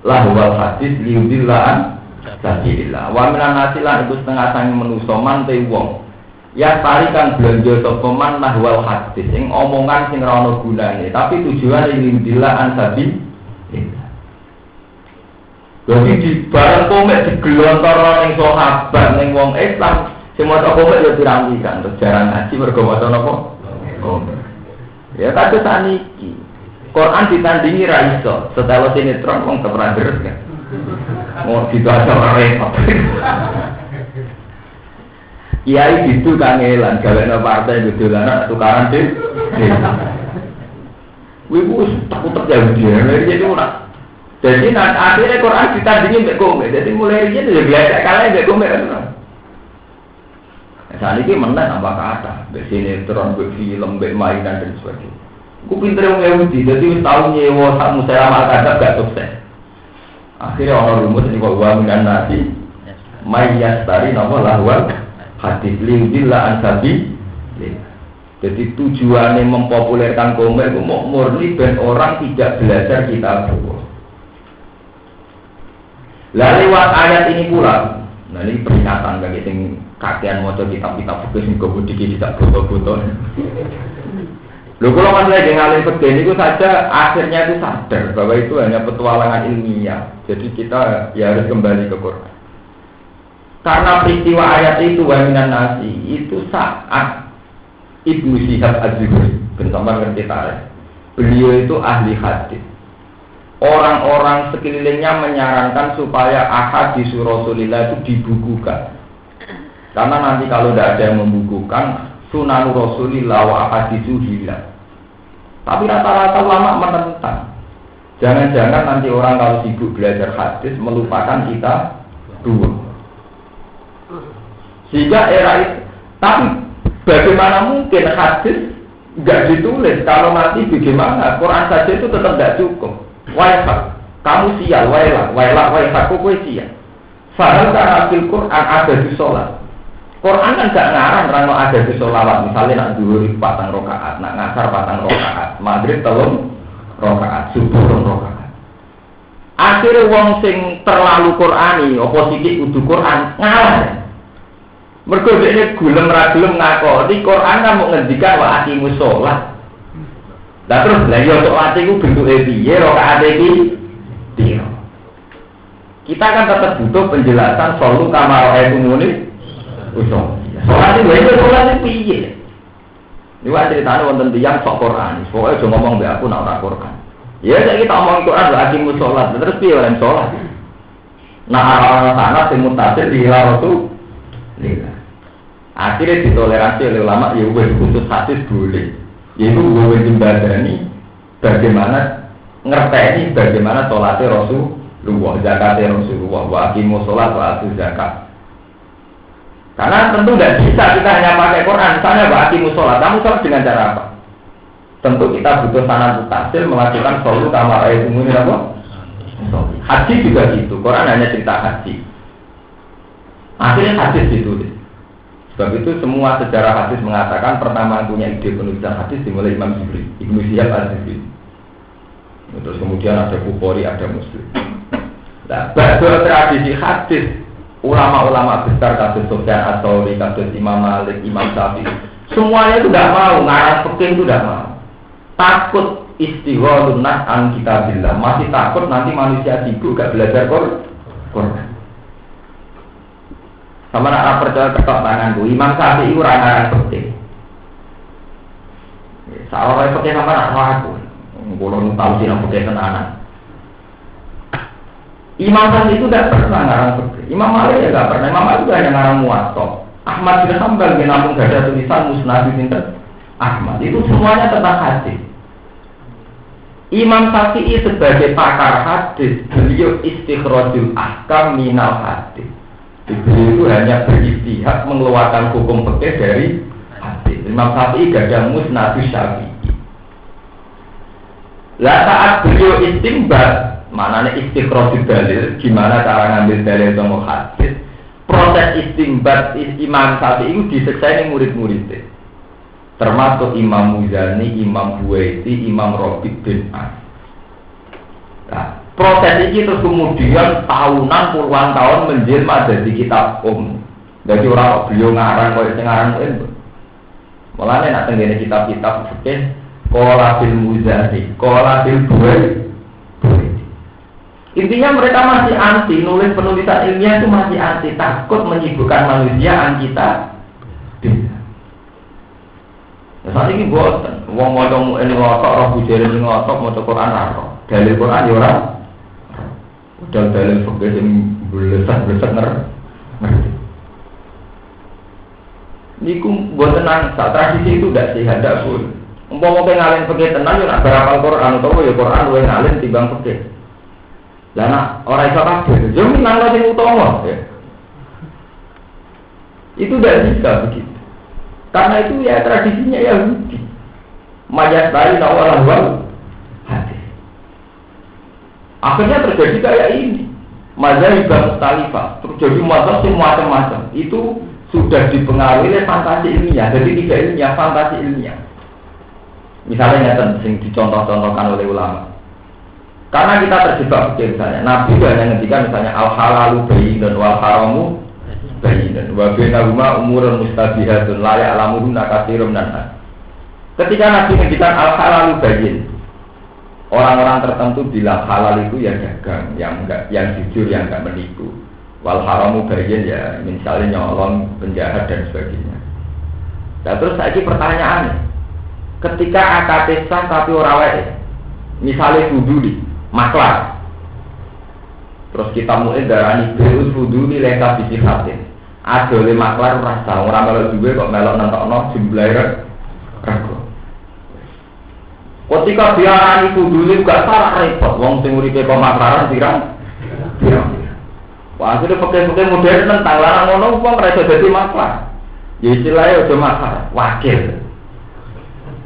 lahwal hadis liudillah sabilillah. Wa minan nasi lan iku setengah sange manusa mante wong. Ya tarikan belanja sopeman nahwal hadis yang omongan sing ra ono gunane tapi tujuane lindillah ansabi. Jadi di barang komik digelontoro ning sahabat ning wong Islam sing maca komik ya dirampikan terus jarang ngaji mergo maca napa? Komik. Ya kados saniki. Quran ditandingi ra iso, setelah sinetron wong keperanderes kan. Mau dibaca ora repot. Kiai itu kangelan, gawe partai bedolan tukaran deh. Wih, takut terjadi. Jadi ora. Jadi akhirnya Quran ditandingi mbek komik. Jadi mulai iki ya biasa kalah mbek komik kan. Saat ini menang apa kata, mbek sinetron, mbek film, mbek mainan dan sebagainya. Ku pinter wong Yahudi, jadi wis tau nyewa sak Musailama al-Kadzdzab gak sukses. Akhirnya orang rumus ini kok wa minan nasi mayyastari napa lahwal hadis liudillah ansabi. Jadi tujuannya mempopulerkan komik itu murni ben orang tidak belajar kitab Allah. Lalu lewat ayat ini pula, nah ini peringatan bagi sing kakean maca kitab-kitab fikih sing kebudiki tidak foto-foto. Lho kalau masalah dengan alim fikih itu saja akhirnya itu sadar bahwa itu hanya petualangan ilmiah. Jadi kita ya harus kembali ke Quran. Karena peristiwa ayat itu waminan nasi itu saat Ibnu Syihab Az-Zuhri bersama dengan kita, beliau itu ahli hadis. Orang-orang sekelilingnya menyarankan supaya ahadits Rasulullah itu dibukukan. Karena nanti kalau tidak ada yang membukukan, Sunan Rasulillah wa ahaditsu hilang. Tapi rata-rata ulama menentang. Jangan-jangan nanti orang kalau sibuk belajar hadis melupakan kita dulu. Sehingga era itu, tapi bagaimana mungkin hadis nggak ditulis? Kalau nanti bagaimana? Quran saja itu tetap tidak cukup. Wailah, kamu sial, wailah, kowe sial. Padahal karena Al-Quran ada di sholat. Quran kan gak ngarang rano ada di sholawat. Misalnya nak zuhur patang rokaat, nak ngasar patang rokaat, maghrib telung rokaat, subuh telung rokaat. Akhirnya wong sing terlalu Qurani, oposisi kudu Quran ngalah. Mergo dhekne gulem ra gelem ngakoni Quran kan mau ngendikan wa aqimus sholat. Lah terus lha yo sholat iku bentuke piye rokaate iki? Piye? Kita kan tetap butuh penjelasan solu kamar ayat usum. Sholat itu piye? Ini wae ceritane wonten tiyang sok Quran. Pokoke aja ngomong mbek aku nek ora Quran. Ya saiki kita omong Quran lho ajimu sholat, terus piye ora sholat? Nah orang sana sing mutasil dihilang itu lila. Akhirnya ditoleransi oleh ulama ya wes khusus hadis boleh. Yaitu gue jembadani bagaimana ngerteni bagaimana sholatnya Rasulullah, zakatnya Rasulullah, wa aqimus sholat wa atuz zakat. Karena tentu tidak bisa kita hanya pakai Quran. Misalnya wa aqimus sholat, kamu sholat dengan cara apa? Tentu kita butuh sanad mutasil melakukan solu kamar ayat umum apa? Haji juga gitu. Quran hanya cerita haji. Akhirnya hadis ditulis. Sebab itu semua sejarah hadis mengatakan pertama punya ide penulisan hadis dimulai Imam Zuhri, Ibnu Syihab al-Zuhri. Terus kemudian ada Bukhari, ada Muslim. Nah, berdasar tradisi hadis ulama-ulama besar kasus Sufyan Ats-Tsauri, kasus Imam Malik, Imam Syafi'i, semuanya itu tidak mau, ngarang fikih itu tidak mau. Takut istighalun nas an kitabillah, masih takut nanti manusia sibuk gak belajar Quran. Sama nak percaya ketok tanganku, Imam Syafi'i ora ngarang fikih. Salah fikih sama nak aku. Kulo tahu sih nang fikih tenanan. Imam Syafi'i itu tidak pernah ngarang fikih. Imam Malik ya tidak pernah. Imam Malik itu hanya ngarang Muwatta. Ahmad bin Hanbal bin Nampung gak ada tulisan Musnad bin Ahmad. Itu semuanya tentang hadis. Imam Syafi'i sebagai pakar hadis, beliau istikhrajul ahkam minal hadis. Beliau itu hanya berijtihad mengeluarkan hukum fikih dari hadis. Imam Syafi'i gak ada Musnad Syafi'i. Lah saat beliau istinbat, maknanya istikhraj dalil, gimana cara ngambil dalil sama hadis. Proses istinbat Imam Syafi'i itu diseksai murid-muridnya. Termasuk Imam Muzani, Imam Buwaiti, Imam Rabi' bin As. Nah, proses ini terus kemudian tahunan puluhan tahun menjelma jadi kitab Jadi orang beliau ngarang kaya ngarang itu. Malah nek tengene kitab-kitab fikih qala fil Muzani, qala fil Buwaiti. Intinya mereka masih anti, nulis penulisan ilmiah itu masih anti, takut menyibukkan manusia an kita. Saat ini buatan, wong mau ini ngotok, roh bujari ini ngotok, mau Quran roh, dalil Quran ya orang, udah dalil fikih yang belesak ngerti. Niku buat tenang, saat tradisi itu tidak sehat, tidak pun. Umpama ngalen fikih tenang, ya nak berapal Quran atau ya Quran lu ngalen timbang fikih. Lah nak orang iso kabeh, yo minangka sing utama ya. Itu tidak bisa begitu. Karena itu ya tradisinya Yahudi. Mayat dari awal hadis. Akhirnya terjadi kayak ini. Mazhab mustalifah, terjadi mazhab semua macam-macam. Itu sudah dipengaruhi oleh fantasi ilmiah. Jadi tidak ilmiah, fantasi ilmiah. Misalnya yang dicontoh-contohkan oleh ulama. Karena kita terjebak misalnya, Nabi hanya ngendikan misalnya al-halalu bayyinun wal haramu bayyinun wa bainahuma umurun mustabihatun la ya'lamuhunna katsirun minan nas. Ketika Nabi ngendikan al-halalu bayyin, orang-orang tertentu bilang halal itu ya dagang, yang jujur, yang enggak menipu. Wal haramu bayyin ya misalnya nyolong, penjahat dan sebagainya. Nah, terus lagi pertanyaannya, ketika akad sah tapi ora wae, misalnya fuduli maklar, terus kita mulai darani berus fuduli lengkap bisi hatin. Ada oleh maklar rasa orang melok juga kok melok nentokno jumlah rego. Ketika diarani fuduli gak salah repot, wong sing uripe pemaklaran pirang. Wah, akhirnya pakai modern tentang larang ngono wong ora iso dadi maklar. Ya istilahnya aja maklar, wakil.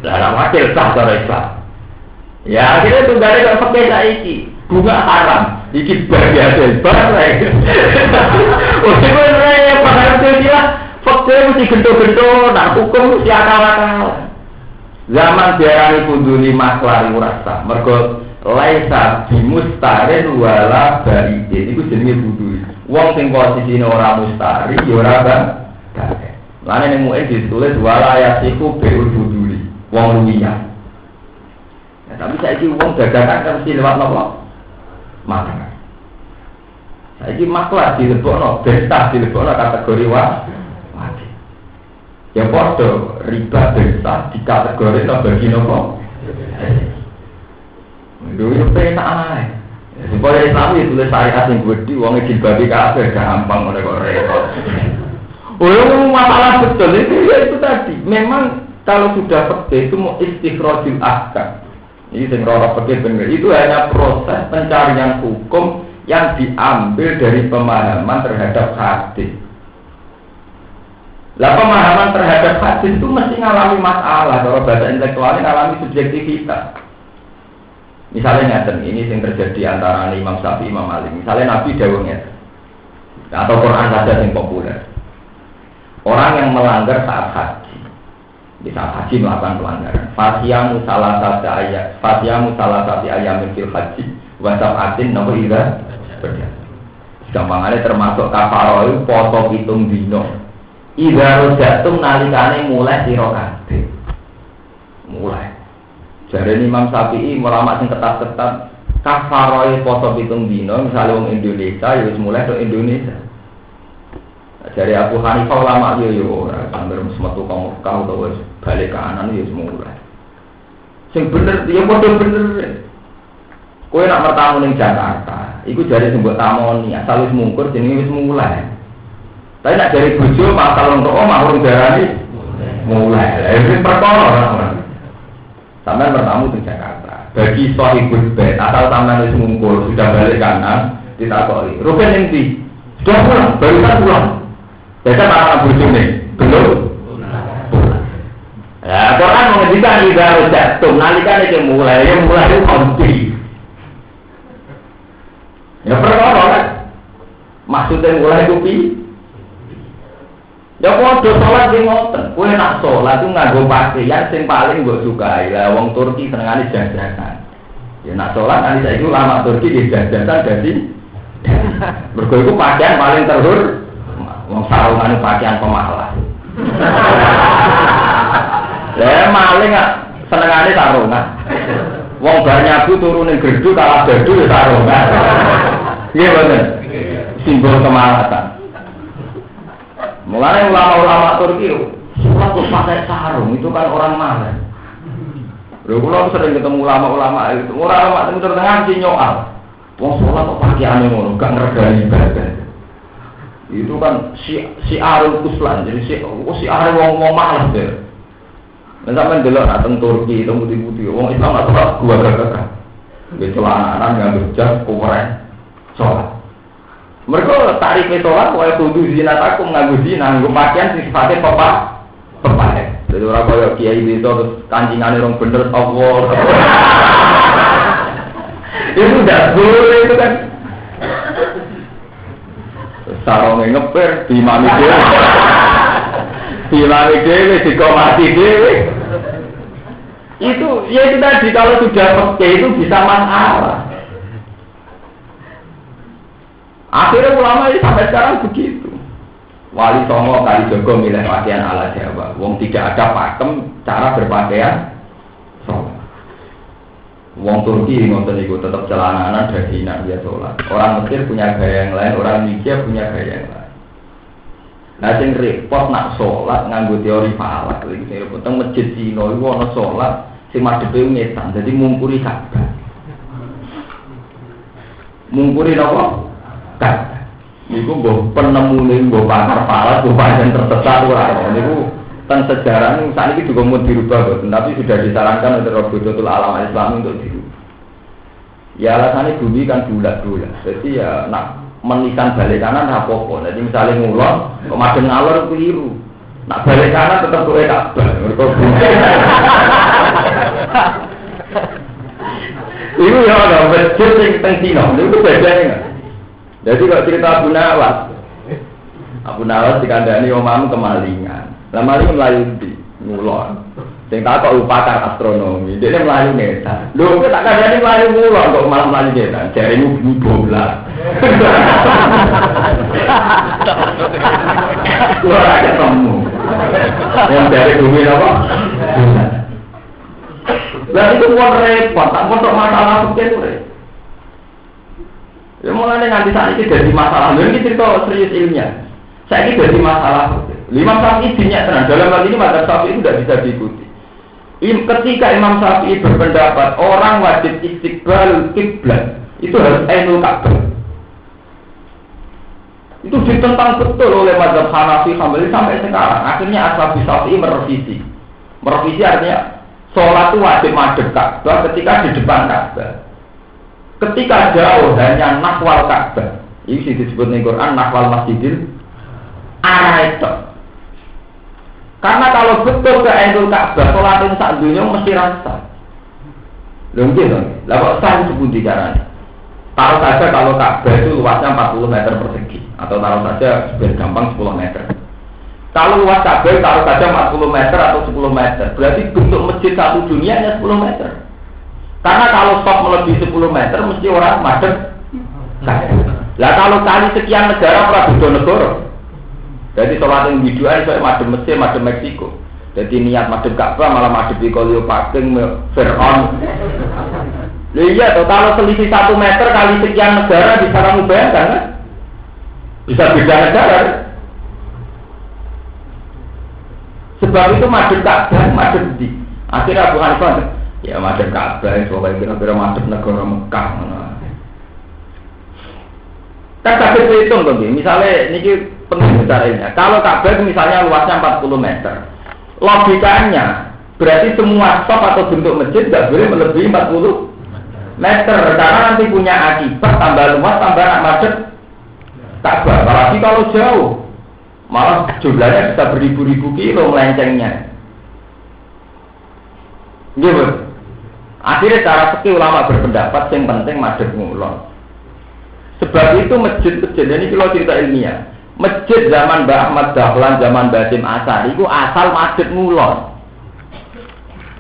Lah wakil sah cara Islam. Ya akhirnya tunggane kok pakai saiki bunga haram iki bagian barang. Oh sebenarnya paham dia fakta mesti gento-gento nak hukum mesti akal-akal. Zaman diarani kunduli maklar urasa mergo laisa bimustarin wala baidin iku jenenge budul. Wong sing posisine ora mustari ya ora bang. Lane ning mu'in ditulis wala yasiku beul buduli. Wong luwiyah. Tapi saya ini uang dadakan kan mesti lewat apa? Makanan. Saiki maklar dilebokno, besta dilebokno kategori wajib. Ya padha riba besta dikategorikno bagi nopo? Dulu penak ae. Supaya Islam itu tulis syariat yang gede, uangnya jilbabi kafir, gampang oleh kok repot. Oh, masalah betul itu tadi. Memang kalau sudah fikih itu mau istikhrajul ahkam. Ini sing ora fikih bener. Itu hanya proses pencarian hukum yang diambil dari pemahaman terhadap hadis. Lah pemahaman terhadap hadis itu mesti ngalami masalah. Kalau bahasa intelektualnya ngalami subjektivitas. Misalnya ngeten, ini yang terjadi antara Imam Syafi'i, Imam Malik. Misalnya Nabi dawuh ngeten, atau Quran saja yang populer. Orang yang melanggar saat haji, di saat haji melakukan pelanggaran. Fasiyamu salah satu ayam fil haji, wasab atin nomor ida berjaya. Gampangannya termasuk kafaroh itu foto hitung dino. Ida rojatum nalikane mulai sirokate, mulai. Jadi Imam Syafi'i ulama sing ketat-ketat kafaroe poso 7 dina misalnya wong Indonesia ya wis mulai ke Indonesia. Jadi Abu Hanifah ulama yo ora sambil metu kau wis balik kanan ya mulai. Sing bener ya padha bener. Kowe nak mertamu ning Jakarta, iku jare sing mbok tamoni asal wis mungkur jenenge wis mulai. Tapi nak dari bojo pasal untuk omah urung darani mulai. Lah iki perkara ora. Sampai bertamu di Jakarta. Bagi sahibul bait, asal sampai wis mungkur sudah balik kanan, ditakoni. Rugen ning ndi? Sudah pulang, barusan pulang. Biasa para bojone belum. Ya, Quran mengendikan ida rojatum nalikane iki mulai konti. Ya perkara kan. Maksudnya mulai kuwi ya padha salat ki ngoten. Kowe nak salat ku nganggo pakaian sing paling mbok sukai. Lah wong Turki senengane jajanan. Ya nak salat kan saiki ulama Turki di jajanan dadi mergo iku pakaian paling terhur. Wong sarungane pakaian pemalas. Lah maling senengane sarungan. Wong bar nyabu turu ning gerdu kalah dadu ya sarungan. Nggih mboten. Simbol kemalasan. Mulai ulama-ulama Turki, sholat tuh pakai sarung, itu kan orang marah. Kalau sering ketemu ulama-ulama itu, ulama itu terdengar nyoal. Wong sholat kok pakaiannya ngono, gak ngergani ibadah. Itu kan si arul kuslan, jadi si arul wong malas deh. Dan sampai delok datang Turki, itu putih-putih, wong Islam atau sholat gua gak-gak. Dia celana nggak berjas, keren, sholat. Mereka tarik sholat, wae kudu zina takum nganggo zina, nganggo pakaian sing sifatnya pepae. Jadi orang kaya kiai itu terus kancingane rong bener Allah. Itu udah boleh itu kan. Sarunge ngeper dimami dhewe. Dimami dhewe dikomati dhewe. Itu ya itu tadi kalau sudah pakai itu bisa masalah. Akhirnya ulama ini sampai sekarang begitu. Wali Songo kali Jogo milih pakaian ala Jawa. Wong tidak ada pakem cara berpakaian. Wong Turki ngoten niku tetap celana dari nak dia sholat. Orang Mesir punya gaya yang lain, orang Nigeria punya gaya yang lain. Nah sing repot nak sholat nganggo teori falak. Lagi sing repot teng masjid Cina iku ana sholat sing madhepe ngetan, jadi mungkuri Ka'bah. Mungkuri napa? Ka'bah. Niku mbok penemune mbok pakar falak, mbok pancen tersesat ora. Niku tentang sejarah ini saat ini juga mau dirubah, tapi sudah disarankan oleh Robotul Alam Islam untuk dirubah. Ya alasannya bumi kan bulat-bulat, jadi ya nak menikan balik kanan apa-apa. Jadi misalnya ngulon, kemudian ngalor keliru. Nak balik kanan tetap tuh Ka'bah. Itu ya ada masjid yang tengkino, itu bedanya. Jadi kalau cerita Abu Nawas dikandani omam kemalingan. Lama ini melayu di ngulon. Sing tak kok pakar astronomi. Dia melayu neta. Lho kok tak kandani melayu ngulon kok malah melayu neta. Jarimu bola. Ora ketemu. Yang dari bumi apa? Lah itu pun repot, tak untuk masalah fikih. Ya mulane nganti saiki dadi masalah. Lha iki cerita serius ilmiah. Saiki dadi masalah. Imam Syafi'i dinyak tenan. Dalam hal ini mazhab Syafi'i itu tidak bisa diikuti. Ketika Imam Syafi'i berpendapat orang wajib istiqbal kiblat, itu harus ainul Ka'bah. Itu ditentang betul oleh mazhab Hanafi Hambali sampai sekarang. Akhirnya Ashabi Syafi'i merevisi. Merevisi artinya sholat itu wajib madhep Ka'bah ketika di depan Ka'bah. Ketika jauh hanya nahwal Ka'bah. Ini disebut di Quran nahwal masjidil arah itu. Karena kalau betul ke ainul Ka'bah, sholat itu sak dunia mesti rasa. Mungkin dong. Lah kok sah sebuti caranya? Taruh saja kalau Ka'bah itu luasnya 40 meter persegi, atau taruh saja biar gampang 10 meter. Kalau luas Ka'bah taruh saja 40 meter atau 10 meter, berarti bentuk masjid satu dunia hanya 10 meter. Karena kalau stok melebihi 10 meter mesti orang madhep. Lah kalau kali sekian negara ora beda negara. Jadi sholat yang biduan iso madhep Mesir, madhep Meksiko. Jadi niat madhep Ka'bah malah madhep Cleopatra, Firaun. Lah iya toh, kalau selisih 1 meter kali sekian negara bisa kamu bayangkan kan? Bisa beda negara. Sebab itu madhep Ka'bah, madhep di. Akhirnya Abu Hanifah ya madhep Ka'bah, soalnya kira-kira madhep negara Mekah. Kan kabeh dihitung to, misalnya niki penting caranya. Kalau Ka'bah misalnya luasnya 40 meter. Logikanya berarti semua stop atau bentuk masjid tidak boleh melebihi 40 meter karena nanti punya akibat tambah luas tambah madhep Ka'bah. Apalagi kalau jauh. Malah jumlahnya bisa beribu-ribu kilo melencengnya. Gitu. Akhirnya cara fikih ulama berpendapat yang penting madhep ngulon. Sebab itu masjid-masjid ini kalau cerita ilmiah, masjid zaman Mbah Ahmad Dahlan, zaman Basim Asari itu asal madhep ngulon.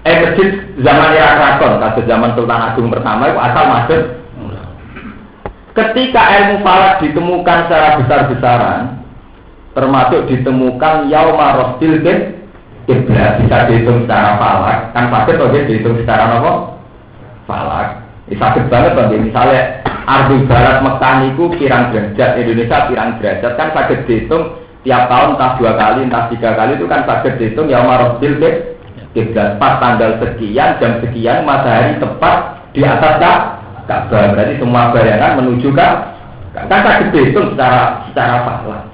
Masjid zaman era Keraton, kasus zaman Sultan Agung pertama itu asal madhep. Ketika ilmu falak ditemukan secara besar-besaran, termasuk ditemukan yauma rostil kiblat bisa dihitung secara falak, kan sakit atau dihitung secara apa? Falak. Ini sakit banget bang. Misalnya Ardul Barat Mekah itu pirang derajat, Indonesia pirang derajat, kan sakit dihitung tiap tahun entah 2 kali, entah 3 kali itu kan sakit dihitung yauma rostil kiblat. Pas tanggal sekian, jam sekian, matahari tepat di atas Ka'bah. Berarti semua bayangan menuju kan sakit dihitung secara falak.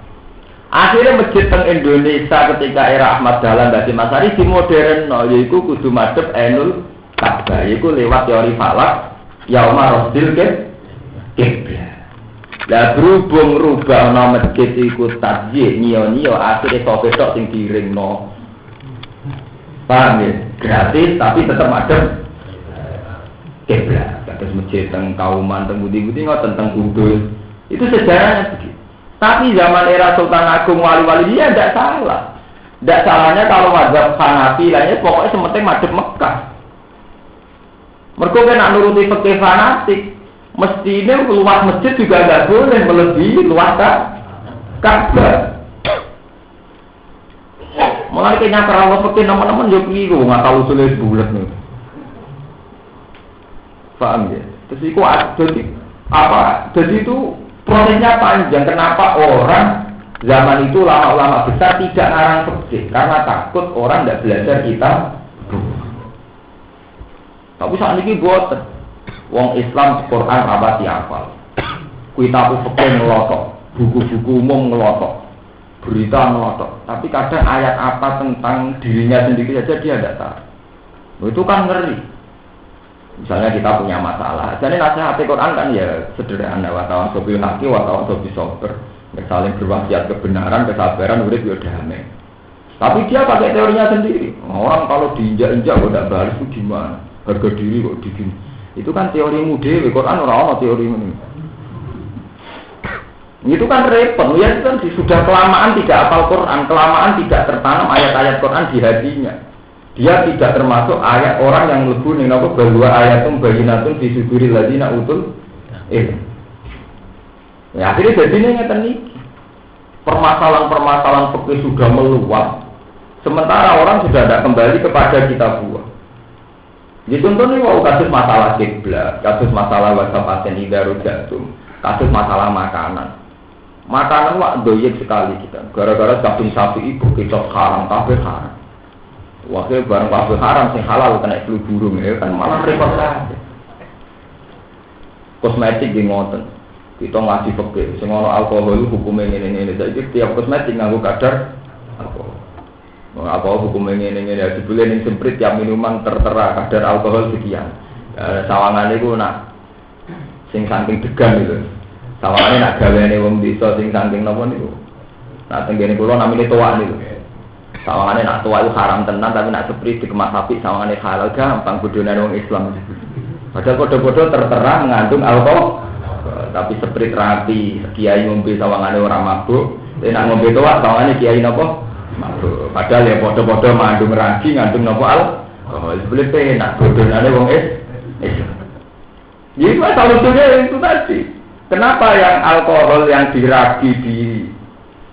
Akhirnya masjid teng Indonesia ketika era Ahmad Dahlan Basim Asari di modern yaiku kudu madhep ainul Ka'bah, yaiku lewat teori falak yauma rostil kiblat. Lah berhubung rubah ana masjid iku tasjid nio akhirnya sok sing diringno. Paham ya? Gratis tapi tetap madhep kiblat. Kados masjid teng Kauman teng Budi-budi ngoten teng Kudus. Itu sejarahnya begitu. Tapi zaman era Sultan Agung wali-wali dia tidak salah. Tidak salahnya kalau mazhab Hanafi lainnya pokoknya sementing madhep Mekah. Mergo kan nuruti fikih fanatik, mestinya luas masjid juga tidak boleh melebihi luas Ka'bah. Mulai kena kerawat fikih teman-teman yo keliru ngakal usule sebulan nih. Paham ya? Terus iku jadi apa? Jadi itu prosesnya panjang. Kenapa orang zaman itu ulama-ulama besar tidak ngarang fikih? Karena takut orang tidak belajar kitab. Tapi saat ini buat wong Islam Quran apa hafal. Kitab fikih ngelotok, buku-buku umum ngelotok, berita ngelotok. Tapi kadang ayat apa tentang dirinya sendiri saja dia tidak tahu. Itu kan ngeri. Misalnya kita punya masalah, jadi nasihat Quran kan ya sederhana, watawan sobil haki, watawan sobil sober, saling berwasiat kebenaran, kesabaran, urip ya damai. Tapi dia pakai teorinya sendiri. Orang kalau diinjak-injak kok tidak balas itu gimana? Harga diri kok digini. Itu kan teorimu dewe, Quran orang teori ini. Itu kan repot, ya kan sudah kelamaan tidak hafal Quran, kelamaan tidak tertanam ayat-ayat Quran di hatinya. Dia tidak termasuk ayat orang yang lebu ning napa bahwa ayatum bayyinatun fi suduril ladina utul ilm. Ya akhirnya jadi ngeten iki. Permasalahan-permasalahan fikih sudah meluas. Sementara orang sudah tidak kembali kepada kitab buah. Jadi contohnya kalau kasus masalah kiblat, kasus masalah wasafaten idarujatum, Kasus masalah makanan. Makanan wak doyek sekali kita. Gara-gara daging sapi ibu kecap haram, kabeh haram. Wakil barang kabeh haram sing halal kena flu burung ya kan malah repot aja. Kosmetik di ngoten. Kita ngaji fikih, sing ana alkohol hukume ngene-ngene. Saiki tiap kosmetik nganggo kadar alkohol. Apa hukume ngene-ngene dibule ning semprit tiap minuman tertera kadar alkohol sekian. Sawangane iku nak sing saking degan itu. Sawangane nak gaweane wong desa sing saking napa niku. Nak tenggene kula namine tuwak niku. Sawangane nak tuwak itu haram tenan tapi nak semprit dikemas sapi sawangane halal gampang bodhone wong Islam. Padahal podo-podo tertera mengandung alkohol. Tapi seprit rapi, kiai ngombe sawangane ora mabuk, nek ngombe tuwak sawangane kiai napa? Mabuk. Padahal ya podo-podo mengandung ragi, ngandung napa alkohol. Sebelum penak bodhone wong Islam. Jadi masalah itu tadi. Kenapa yang alkohol yang diragi di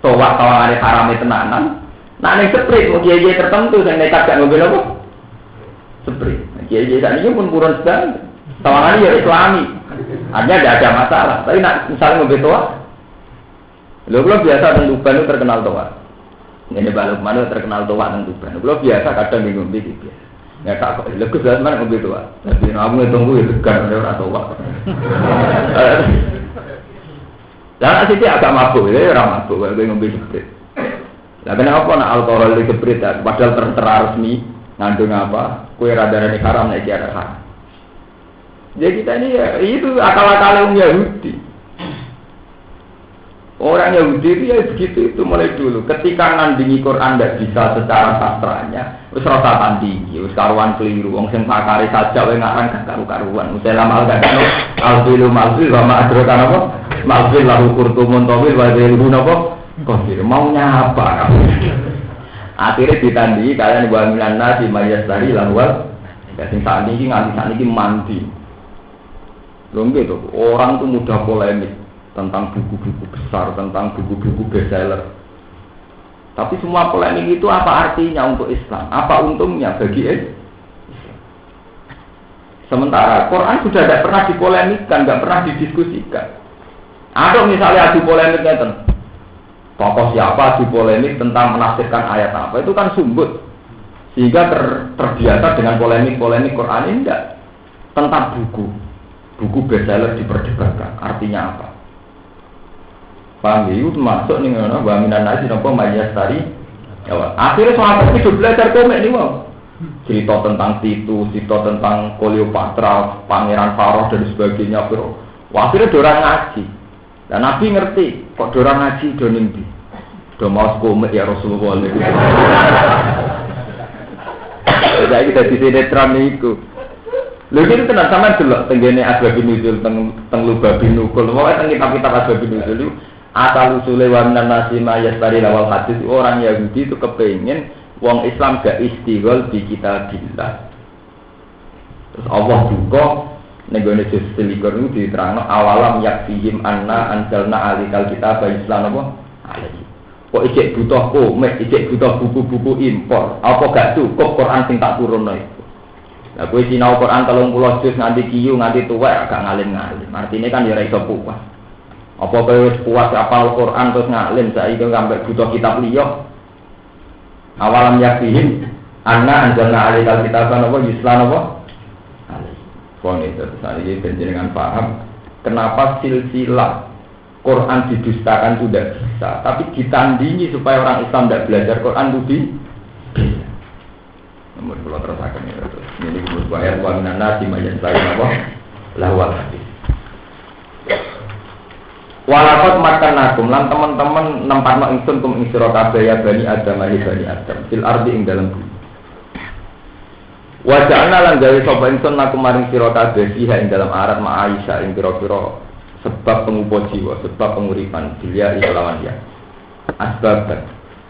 tuwak sawangane harame tenanan? Nah ning seprit kiai-kiai tertentu sing nekat gak ngombe napa? Seprit. Kiai-kiai sakniki pun purun sedang. Sawangane ya Islami. Artinya tidak ada masalah. Tapi nak misalnya ngombe toa, lo biasa teng Tuban itu terkenal toa. Ini baluk mana terkenal toa teng Tuban. Lo biasa kadang ngombe gitu. Ya tak kok. Lo kesulitan mana ngombe toa. Tapi aku tunggu itu kan orang toa. Dan asli agak mabuk, ya orang mabuk. Kalau ngombe seprit. Nah kenapa nak alkohol di seprit? Padahal tertera resmi ngandung apa? Kue radar ini haram, naik ada haram. Jadi kita ini ya, itu akal-akal orang Yahudi. Orang Yahudi itu ya begitu itu mulai dulu. Ketika nandingi Quran tidak bisa secara sastranya, wis rasa tandingi, wis karuan keliru. Wong sing pakare saja wae ngarang gak karu-karuan. Musalam al-gadano al-bilu malfil wa ma'adrokan apa? Malfil lahu kurtumun tawil wa dhilhu napa? Kafir maunya apa? Akhirnya ditandingi kalian wa minan nasi mayyastari lahwal. Ya sing sakniki nganti sakniki mandi. Loh gitu, orang tuh mudah polemik tentang buku-buku besar, tentang buku-buku bestseller. Tapi semua polemik itu apa artinya untuk Islam? Apa untungnya bagi Islam? Sementara Quran sudah tidak pernah dipolemikkan, tidak pernah didiskusikan. Ada misalnya adu polemiknya tentang tokoh siapa adu polemik tentang menafsirkan ayat apa, itu kan sumbut. Sehingga terbiasa dengan polemik-polemik Quran ini tidak tentang buku bestseller diperdebatkan, artinya apa? Paham ya? Itu masuk nih, bahwa minan nasi nopo mayyastari. Akhirnya sahabat itu belajar komik nih, wow. Cerita tentang Titu, cerita tentang Cleopatra, Pangeran Farouk dan sebagainya. Akhirnya dorang ngaji. Dan Nabi ngerti, kok dorang ngaji doning di. Do mau komik ya Rasulullah. Jadi kita di sinetron itu. Lalu itu tenang sama delok tenggene asbabun nuzul teng lubabin nukul. Pokoke teng kitab-kitab asbabun nuzul itu asal usule wa minan nasi mayyastari lawal hadis. Orang Yahudi itu kepengin wong Islam gak istighol di kitabillah. Terus Allah juga nenggone juz 13 itu diterangno awalam yakfihim anna anzalna alikal kitab Islam apa? Alaihi. Kok ijek butuh komik, ijek butuh buku-buku impor. Apa gak cukup Quran sing tak turunno itu? Lah kowe sinau Quran 30 juz nganti kiyu nganti tuwek agak ngalim-ngalim. Artine kan ya ora iso puas. Apa kowe wis puas apal Quran terus ngalim saiki sampai butuh kitab liya. Awalam yakfihim anna anzalna alaikal kitaba apa yuslan apa? Pon itu tadi penjenengan paham kenapa silsilah Quran didustakan itu tidak bisa, tapi ditandingi supaya orang Islam tidak belajar Quran itu bisa. Nomor pulau terasakan ya terus. Ini disebut bayar waminan nasi mayan saya apa? Lawal hadis. Walakot makan nakum lan teman-teman nempatno ingsun kum ing sira kabeh ya bani Adam bani Adam fil ardi ing dalam bumi. Wa ja'alna lan gawe sapa ingsun nakum maring sira kabeh fiha ing dalam arat ma Aisyah ing pira-pira sebab pengupo jiwa, sebab penguripan dia lawan ya. Asbab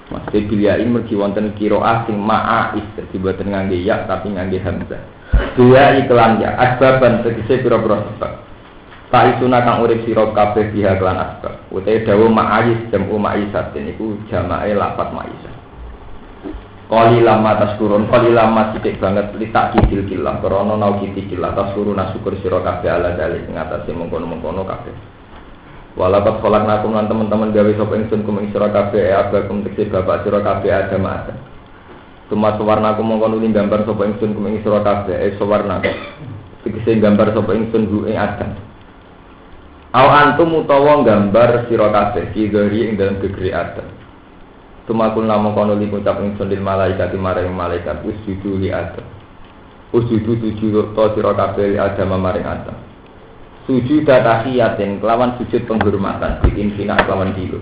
maksud bilia ini mergi wonten qiraah sing ma'ais dadi boten ngangge ya tapi ngangge hamzah. Dia iklan ya asbaban tegese pira-pira sebab. Faisuna kang urip sira kabeh biha kelan asbab. Utahe dawuh ma'ais jamu ma'isat niku jamae lafat ma'isat. Qalilama ma taskurun qalilama sithik banget litak kidil kilah krana nau kidil kilah taskurun syukur sira kabeh ala dalih ing atase mengkono-mengkono kabeh. Walakat khalaqnakum lan teman-teman gawe sapa ingsun kum ing sira kabeh abakum tekse bapak sira kabeh Adam Adam. Tuma sawarnaku mongko nuli gambar sapa ingsun kum ing sira kabeh sawarna. Tekse gambar sapa ingsun ing Adam. Aw antum utawa gambar sira kabeh kidori ing dalam gegere Adam. Tuma kul namung kono li ngucap ingsun lil malaikat maring malaikat usjudu li Adam. Usjudu sujud to sira kabeh Adam maring Adam. Sujud tahiyatin kelawan sujud penghormatan bikin fina kelawan dilu.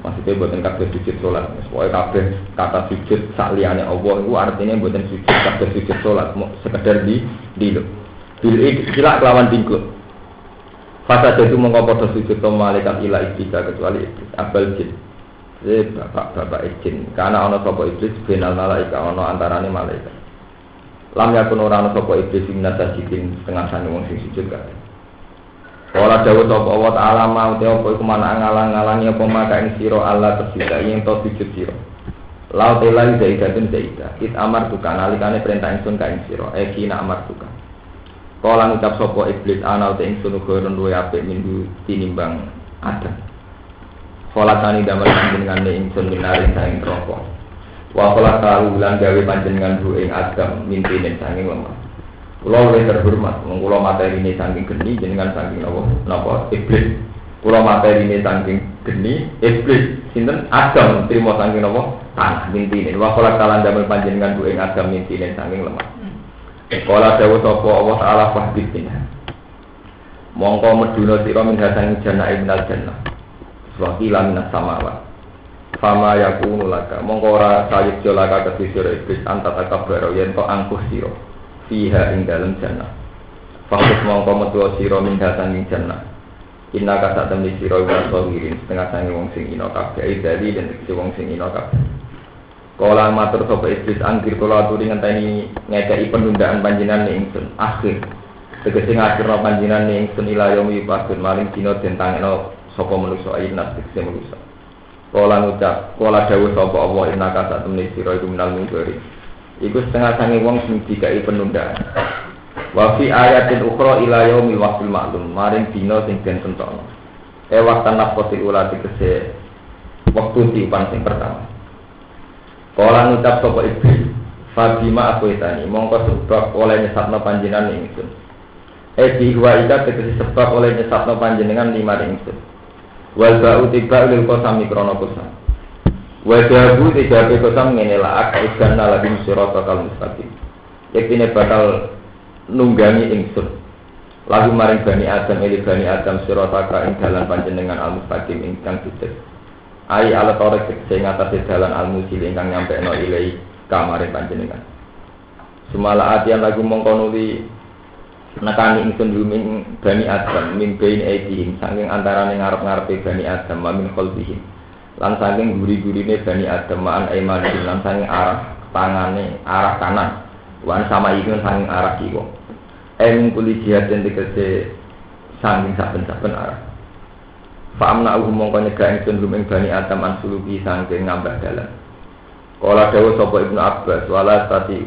Maksudnya buatan kabeh sujud sholat. Soalnya kabeh kata sujud sakliyane Allah itu artinya buatan sujud kabeh sujud sholat, sekedar dilu. Sila kelawan tingkul. Fasa jadu mengkopodo sujud to malaikat ila iblis kecuali iblis abal jin. Jadi bapak jin. Karena ana sapa iblis benal malaikat ana antarane malaikat. Lam yakun ora ana sapa iblis minat sajidin setengah sane wong sing sujud kabeh. Kala dawuh sapa Allah taala mau te apa iku manak ngalang-alangi apa maka ing sira Allah tersida yen to sujud sira. Lau te lan zaidatun zaida. It amar tukan alikane perintah ingsun ka ing sira. Kina amar tukan. Kala ngucap sapa iblis ana te ingsun uga luwih apik minggu tinimbang Adam. Kholakani damel panjenengane ingsun minaring saing neraka. Wa kala kalulan gawe panjenengan ing Adam mintine saking lemah. Kulo luwih terhormat, kulo materine saking geni jenengan saking napa iblis. Kulo materine saking geni iblis sinten Adam trimo saking napa tanah mintine. Wa kala kalan damel panjenengan ing Adam mintine saking lemah. Kala dawuh sapa Allah taala fahbitna. Mongko meduna sira min hasan jannah ibnal jannah. Wakila minas samawat. Fama yakunu laka. Mongko ora sayid laka kedisira iblis antat akbar yen to angkuh sira. Fiha ing dalem jannah. Fakus mongko metu sira min hasan ing jannah. Inna kata temni sira wa sawirin setengah sange wong sing ina kabeh dari dan tegese wong sing ina kabeh. Kala matur sapa iblis angkir kula aturi ngenteni ngekeki penundaan panjenengan ingsun. Akhir tegese ngakhirno panjenengan ingsun ila yaumi pasun maring dina den tangekno sapa manusa ayat tegese manusa. Kala ngucap, kala dawuh sapa Allah inna kata temni sira iku minal mungkari. Iku setengah sange wong sing dikai penundaan. Wa fi ayatin ukhra ila yaumil waqtil ma'lum, maring dina sing den tentokno. Waktan nafsi ula tegese wektu tiupan sing pertama. Kala ngucap sapa iblis, "Fabima aqwaitani, mongko sebab oleh nyesatno panjenengan ingsun." Bihwa ika tegese sebab oleh nyesatno panjenengan lima ingsun. Wal ba'u tiba lil qasami krana qasam. Wajabu tiga bekosam ngene la akaikan nalabim siratal mustaqim. Yektine bakal nunggangi ingsun. Lagu maring bani Adam eli bani Adam sirataka ing dalan panjenengan al mustaqim ingkang sujud. Ai ala torek sing ngatasi dalan al musil ingkang nyampekno ilai kamare panjenengan. Sumala atian lagu mongko nuli nekani ingsun luming bani Adam min bain aidihim saking antarane ngarep-ngarepe bani Adam min khalfihim. Lan saking guri-gurine bani Adam an aiman lan saking arah tangane arah kanan wan sama iki saking arah kiwa kuli jihad den tegese saking saben-saben arah fa amna mongko nyegah ingsun lumeng bani Adam an sulubi saking ngambah dalan kala dawuh sapa Ibnu Abbas wala tati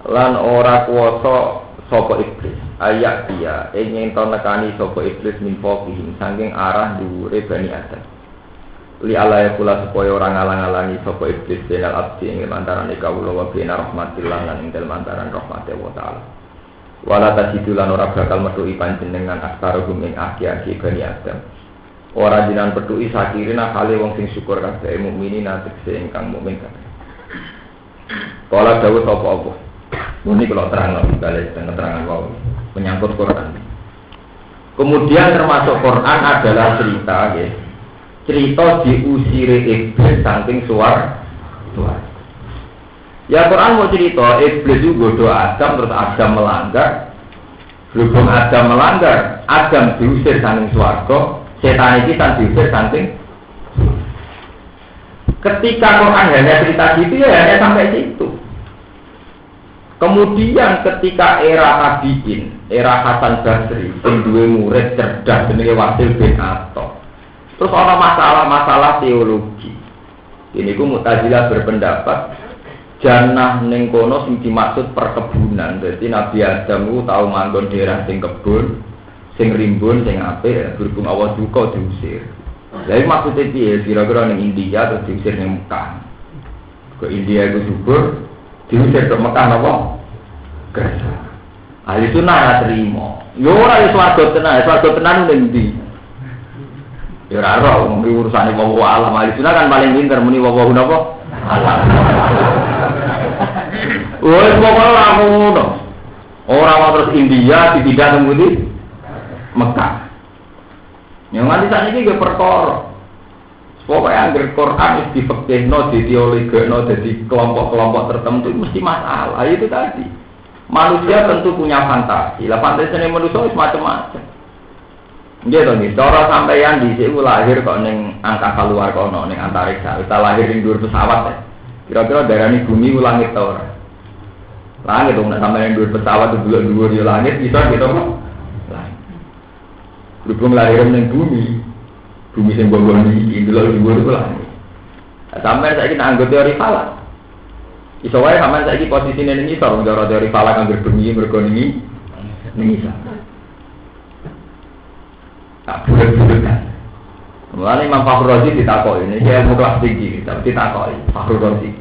lan ora kuwasa sapa iblis ayak dia ing ento nekani sapa iblis min faqihim saking arah dhuwure bani Adam li alaya kula supaya orang ngalang-alangi sapa iblis benal abdi ing antarané kawula wa bena rahmatillah lan ing dalem antaran rahmate wa taala wala tajidu lan ora bakal metuhi panjenengan aktaruhum ing aki-aki bani Adam ora jinan petuhi sakirina kale wong sing syukur kabeh mukminin tegese ingkang mukmin kabeh kala dawuh sapa apa muni kula terangno balik terangan wae menyangkut Quran. Kemudian termasuk Quran adalah cerita nggih cerita diusire iblis saking suar. Ya Quran mau cerita iblis itu godho Adam terus Adam melanggar. Berhubung Adam melanggar, Adam diusir saking swarga, setan iki kan diusir saking. Ketika Quran hanya cerita gitu ya hanya sampai situ. Kemudian ketika era tabi'in, era Hasan Basri, sing duwe murid cerdas jenenge Wasil bin Atha. Terus ada masalah-masalah teologi. Ini ku Mu'tazilah berpendapat jannah ning kono sing dimaksud perkebunan. Jadi Nabi Adam ku tau manggon daerah sing kebun, sing rimbun, sing apik, berhubung Allah duka diusir. Jadi maksudnya piye? Kira-kira ning India terus diusir ning Mekah. Ke India itu subur, diusir ke Mekah napa? Kerasa. Ahli sunnah ora trimo. Yo ora iso swarga tenan ning ndi? Ya ora ora urusane wong alam. Ahli sunnah kan paling pinter muni wong napa? Alam. Wes pokoke ora ngono. Ora mau terus India tidak nemu di Mekah. Yang nanti saat ini ke perkara. Pokoknya anggar Quran itu difekihno, diteoligno, jadi kelompok-kelompok tertentu itu mesti masalah. Itu tadi. Manusia tentu punya fantasi. Lah fantasinya manusia itu macam-macam. Gitu nih. Cara sampeyan di sini lahir kok neng angkasa luar kono, neng antariksa. Kita lahir di dhuwur pesawat ya. Kira-kira darani bumi ku langit ta ora? Langit dong, nak sampai yang dua pesawat itu dua di langit bisa gitu kok. Langit. Berhubung lahir dengan bumi yang bawa ini dua itu langit. Sampai saya ini anggap teori falak. Isowai sampai saya ini posisi ini sorong cara teori falak anggap bumi berkoni ini bisa. Tak boleh kan. Mulanya Imam Fakhrul Razi ditakoi ini dia ilmu kelas tinggi, tapi ditakoi Fakhrul Razi.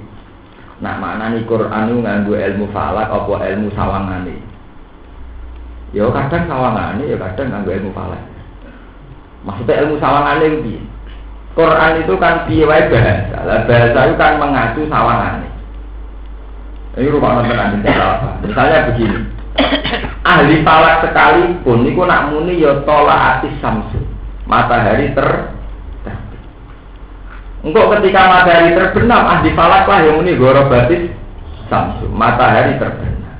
Nah, mana nih Quran itu nganggo ilmu falak apa ilmu sawangane? Ya kadang sawangane, ya kadang nganggo ilmu falak. Maksudnya ilmu sawangane itu piye? Quran itu kan piye wae bahasa. Lah bahasa itu kan mengacu sawangane. Ini rupanya tenan apa? Misalnya begini. Ahli falak sekalipun niku nak muni ya tolaatis samsu. Matahari engkau ketika matahari terbenam, ahli falak lah yang muni gorobatis samsu, matahari terbenam.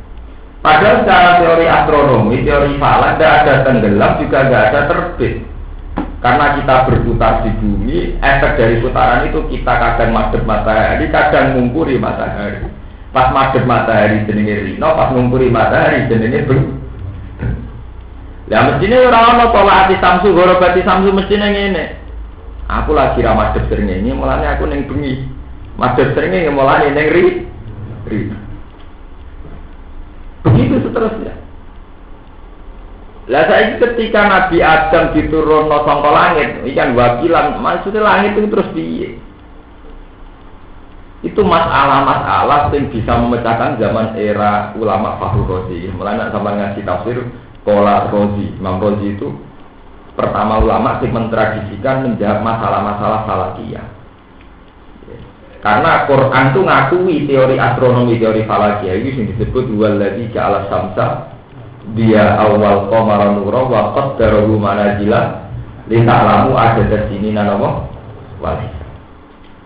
Padahal secara teori astronomi, teori falak tidak ada tenggelam juga tidak ada terbit. Karena kita berputar di bumi, efek dari putaran itu kita kadang madhep matahari, kadang ngungkuri matahari. Pas madhep matahari jenenge rino, pas ngungkuri matahari jenenge ber. Ya mestinya orang-orang tolak samsu, gorobati samsu mestinya ngene. Aku lagi ramadhan sering ini, mulanya aku neng bengi. Madhep sering ini mulanya neng ri. Begitu seterusnya. Lah saya ketika Nabi Adam diturunno saka langit, ikan wakilan, maksudnya langit itu terus piye? Itu masalah-masalah yang bisa memecahkan zaman era ulama Fakhrul Razi. Mulanya sampai ngasih tafsir Qala Razi, Imam Razi itu pertama ulama yang mentradisikan menjawab masalah-masalah falakiyah. Karena Quran itu ngakui teori astronomi, teori falakiyah itu yang disebut waladzi ja'ala syamsa dia awal qamara nura wa qaddarahu manazila li ta'lamu adada sinina nawa wal.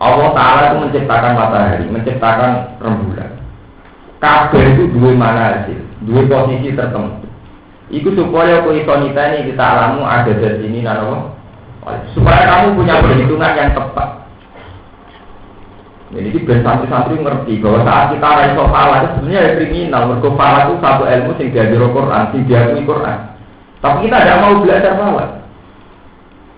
Allah Ta'ala itu menciptakan matahari, menciptakan rembulan. Kabeh itu dua manazil, dua posisi tertentu. Iku supaya kowe iso niteni kita alamu ada di sini nano. Supaya kamu punya perhitungan yang tepat. Jadi ben santri-santri ngerti bahwa saat kita ra iso falak itu sebenarnya kriminal. Mergo falak itu satu ilmu sing diajar Quran, sing diakui Quran. Tapi kita tidak mau belajar falak.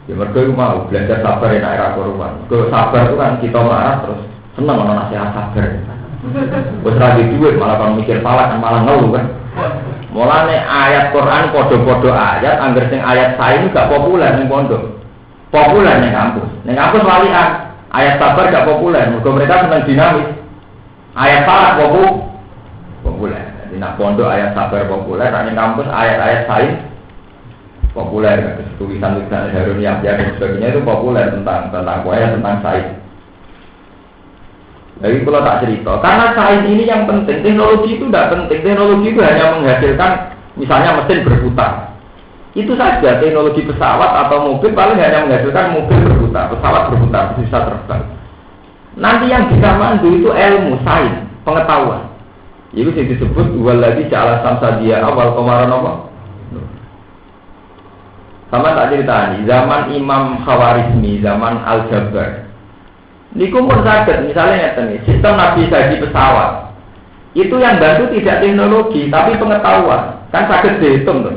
Ya mergo mau belajar sabar nek era Quran. Kalau sabar itu kan kita marah terus seneng ana nasihat sabar. Wes ra duit malah kan mikir falak kan malah ngeluh kan. Mulane ayat Quran podo-podo ayat, angger sing ayat sae gak populer ning pondok. Populer ning kampus. Ning kampus walian, ayat sabar gak populer, mergo mereka seneng dinamis. Ayat falak populer. Jadi nak pondok ayat sabar populer, ning kampus ayat-ayat sae populer. Tulisan-tulisan Harun Yahya dan sebagainya itu populer tentang kuaya, tentang sains. Jadi kalau tak cerita, karena sains ini yang penting, teknologi itu tidak penting. Teknologi itu hanya menghasilkan, misalnya mesin berputar. Itu saja teknologi pesawat atau mobil paling hanya menghasilkan mobil berputar, pesawat berputar, bisa terbang. Nanti yang bisa mandu itu ilmu, sains, pengetahuan. Itu yang disebut waladzi ja'ala syamsa dia awal qamara napa. Sama tak cerita nih, zaman Imam Khawarizmi, zaman Al-Jabbar. Niku pun sakit, misalnya nih, sistem navigasi pesawat itu yang bantu tidak teknologi, tapi pengetahuan. Kan sakit dihitung tuh.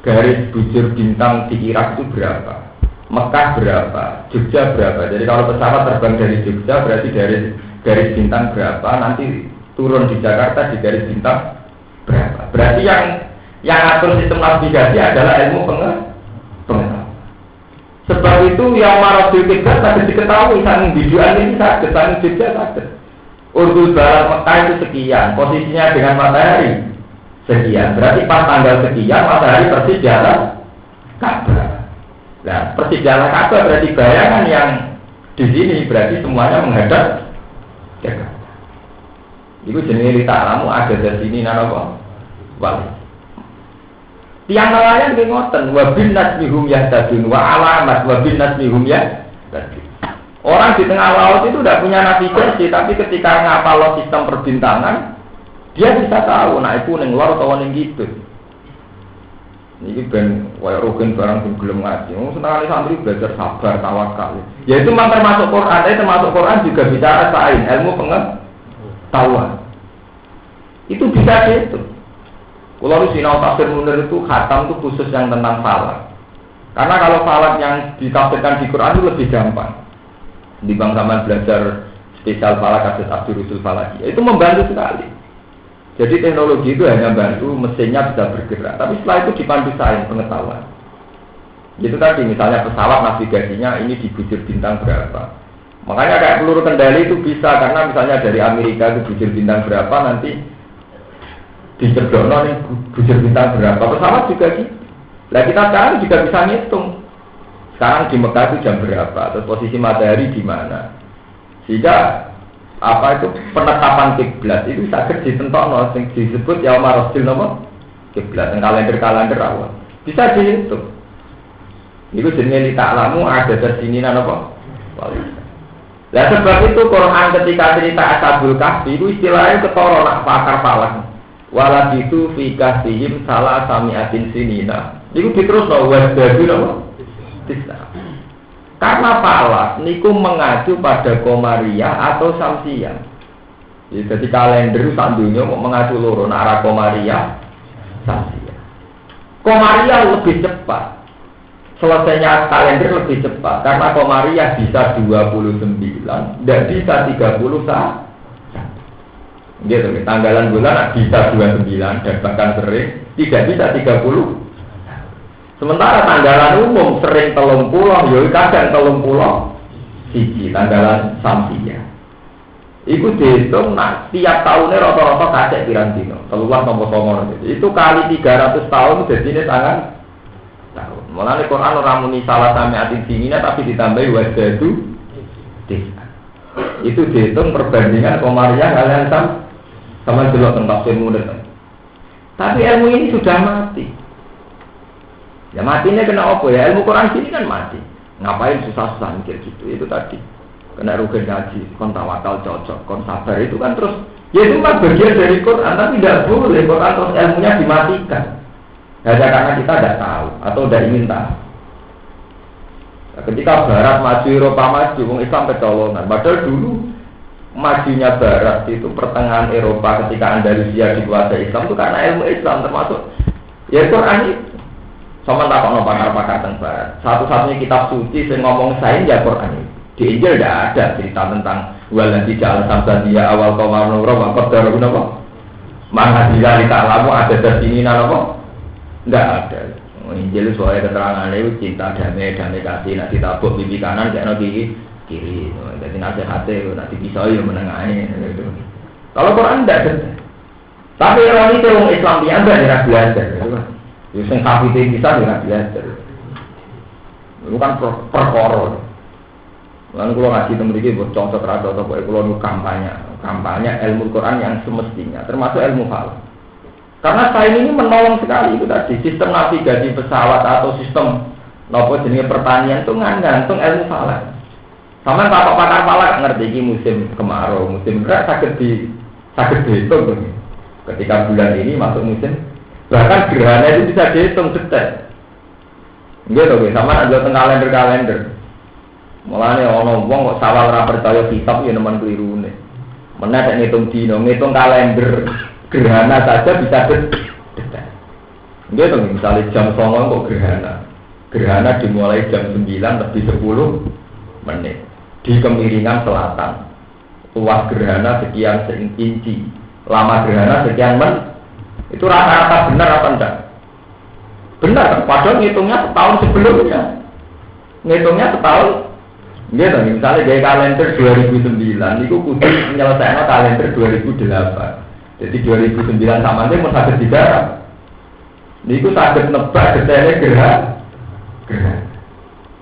Garis bujur bintang di Irak itu berapa? Mekah berapa? Jogja berapa? Jadi kalau pesawat terbang dari Jogja berarti dari garis bintang berapa? Nanti turun di Jakarta di garis bintang berapa? Berarti yang Yang atur sistem navigasi adalah ilmu pengetahuan. Sebab itu yang Maradil Kiblat tadi diketahui saking biduan ini sakit, saking Jogja sakit. Urdul Barat Mekah itu sekian, posisinya dengan matahari sekian. Berarti pas tanggal sekian matahari persis jalan Ka'bah. Nah, persis jalan Ka'bah berarti bayangan yang di sini berarti semuanya menghadap ke Ka'bah. Itu jenis ta'lamu ada di sini napa? Wali. Tiang nelayan ki ngoten, wa bin nasmihum yahtadun wa alamat wa bin nasmihum yahtadun. Orang di tengah laut itu tidak punya navigasi, tapi ketika ngapal sistem perbintangan, dia bisa tahu, nah itu ning luar atau ning gitu. Ini ben wae rugen barang sing gelem ngaji. Wong seneng santri belajar sabar, tawakal. Ya itu memang termasuk Quran, tapi termasuk Quran juga bicara sain, ilmu pengetahuan. Itu bisa gitu. Kalau sinau tafsir Munir itu khatam itu khusus yang tentang falak. Karena kalau falak yang ditafsirkan di Quran itu lebih gampang. Di bang zaman belajar spesial falak kasus Abdul Rusul Falaki itu membantu sekali. Jadi teknologi itu hanya bantu mesinnya bisa bergerak, tapi setelah itu dipandu sains pengetahuan. Itu tadi misalnya pesawat navigasinya ini di bujur bintang berapa. Makanya kayak peluru kendali itu bisa karena misalnya dari Amerika itu bujur bintang berapa nanti di Cedokno nih bujur bintang berapa. Pesawat juga gitu. Nah kita sekarang juga bisa ngitung. Sekarang di Mekah itu jam berapa, terus posisi matahari di mana, sehingga apa itu penetapan kiblat itu sakit ditentokno, yang disebut ya Maradil nama kiblat, yang kalender awal bisa dihitung. Itu jenis ta'lamu ada di sini apa? Nah sebab itu Quran ketika cerita Ashabul Kahfi itu istilahnya ketara nak pakar falak. Walau itu fikah sihim salah samiatin sinina. Itu diterusno wasdadu nama. Karena falak niku mengacu pada Komariah atau Samsiah. Jadi kalender sandunya mau mengacu loro arah Komariah Samsiah. Komariah lebih cepat. Selesainya kalender lebih cepat karena Komariah bisa 29 dan bisa 31. Gitu, tanggalan bulan bisa 29 dan bahkan sering tidak bisa 30. Sementara tanggalan umum sering 30, ya kadang 30 siji tanggalan Samsiah. Iku dihitung nak tiap tahunnya rata-rata kacek pirang dino, keluar nomor-nomor gitu. Itu kali 300 tahun jadi ini sangat tahun. Mulane Quran ora muni salah sami atin sinina tapi ditambahi wasdadu desa. Itu dihitung perbandingan Komariah kalian sama delok tentang tafsir Munir. Tapi ilmu ini sudah mati. Ya matinya kena apa ya? Ilmu Quran sini kan mati. Ngapain susah-susah mikir gitu? Itu tadi. Kena rugen ngaji, kon tawakal cocok, kon sabar itu kan terus. Ya itu kan bagian dari Quran, tapi tidak boleh Quran terus ilmunya dimatikan. Hanya karena kita tidak tahu atau tidak ingin tahu. Nah, ketika Barat maju, Eropa maju, orang Islam kecolongan. Padahal dulu majunya Barat itu pertengahan Eropa ketika Andalusia dikuasai Islam itu karena ilmu Islam termasuk ya Quran itu. Sama tak kono pakar-pakar tentang Barat. Satu-satunya kitab suci yang ngomong sains ya Quran itu. Di Injil tidak ada cerita tentang waladhi ja'al samsa dia awal qamar nura wa qaddara apa. Mana tidak ta'lamu ada di sini apa? Tidak ada. Injil soalnya keterangan itu cinta damai kasih nak ditabuk pipi kanan kayak gigi kiri. Jadi nasihatnya nanti bisa ya menengahin gitu. Kalau Quran tidak ada. Tapi orang itu orang Islam yang tidak belajar gitu kan. Yang kafirin bisa tidak belajar. Itu kan perkara. Lalu kalau ngaji memiliki contoh terhadap atau kalau kampanye ilmu Quran yang semestinya, termasuk ilmu falak. Karena sains ini menolong sekali itu tadi sistem navigasi pesawat atau sistem nopo jenis pertanian itu ngantung ilmu falak. Sama pakar falak ngerti ini musim kemarau, musim kemarau sakit dihitung. Ketika bulan ini masuk musim. Bahkan gerhana itu bisa dihitung detail. Gitu, sama ada kalender. Mulane ana wong kok sawal ora percaya kitab ya nemen klirune. Menawa nek ngitung dino, ngitung kalender gerhana saja bisa detail. Gitu, misalnya jam 09.00 kok gerhana. Gerhana dimulai jam 9:10 di kemiringan selatan. Luas gerhana sekian inci, lama gerhana sekian men. Itu rata-rata benar apa enggak? Benar, padahal ngitungnya setahun sebelumnya. Ngitungnya setahun. Gitu, misalnya gaya kalender 2009, itu kudu menyelesaikan kalender 2008. Jadi 2009 sama dia mau sakit digarap. Ini itu sakit nebak detailnya gerah.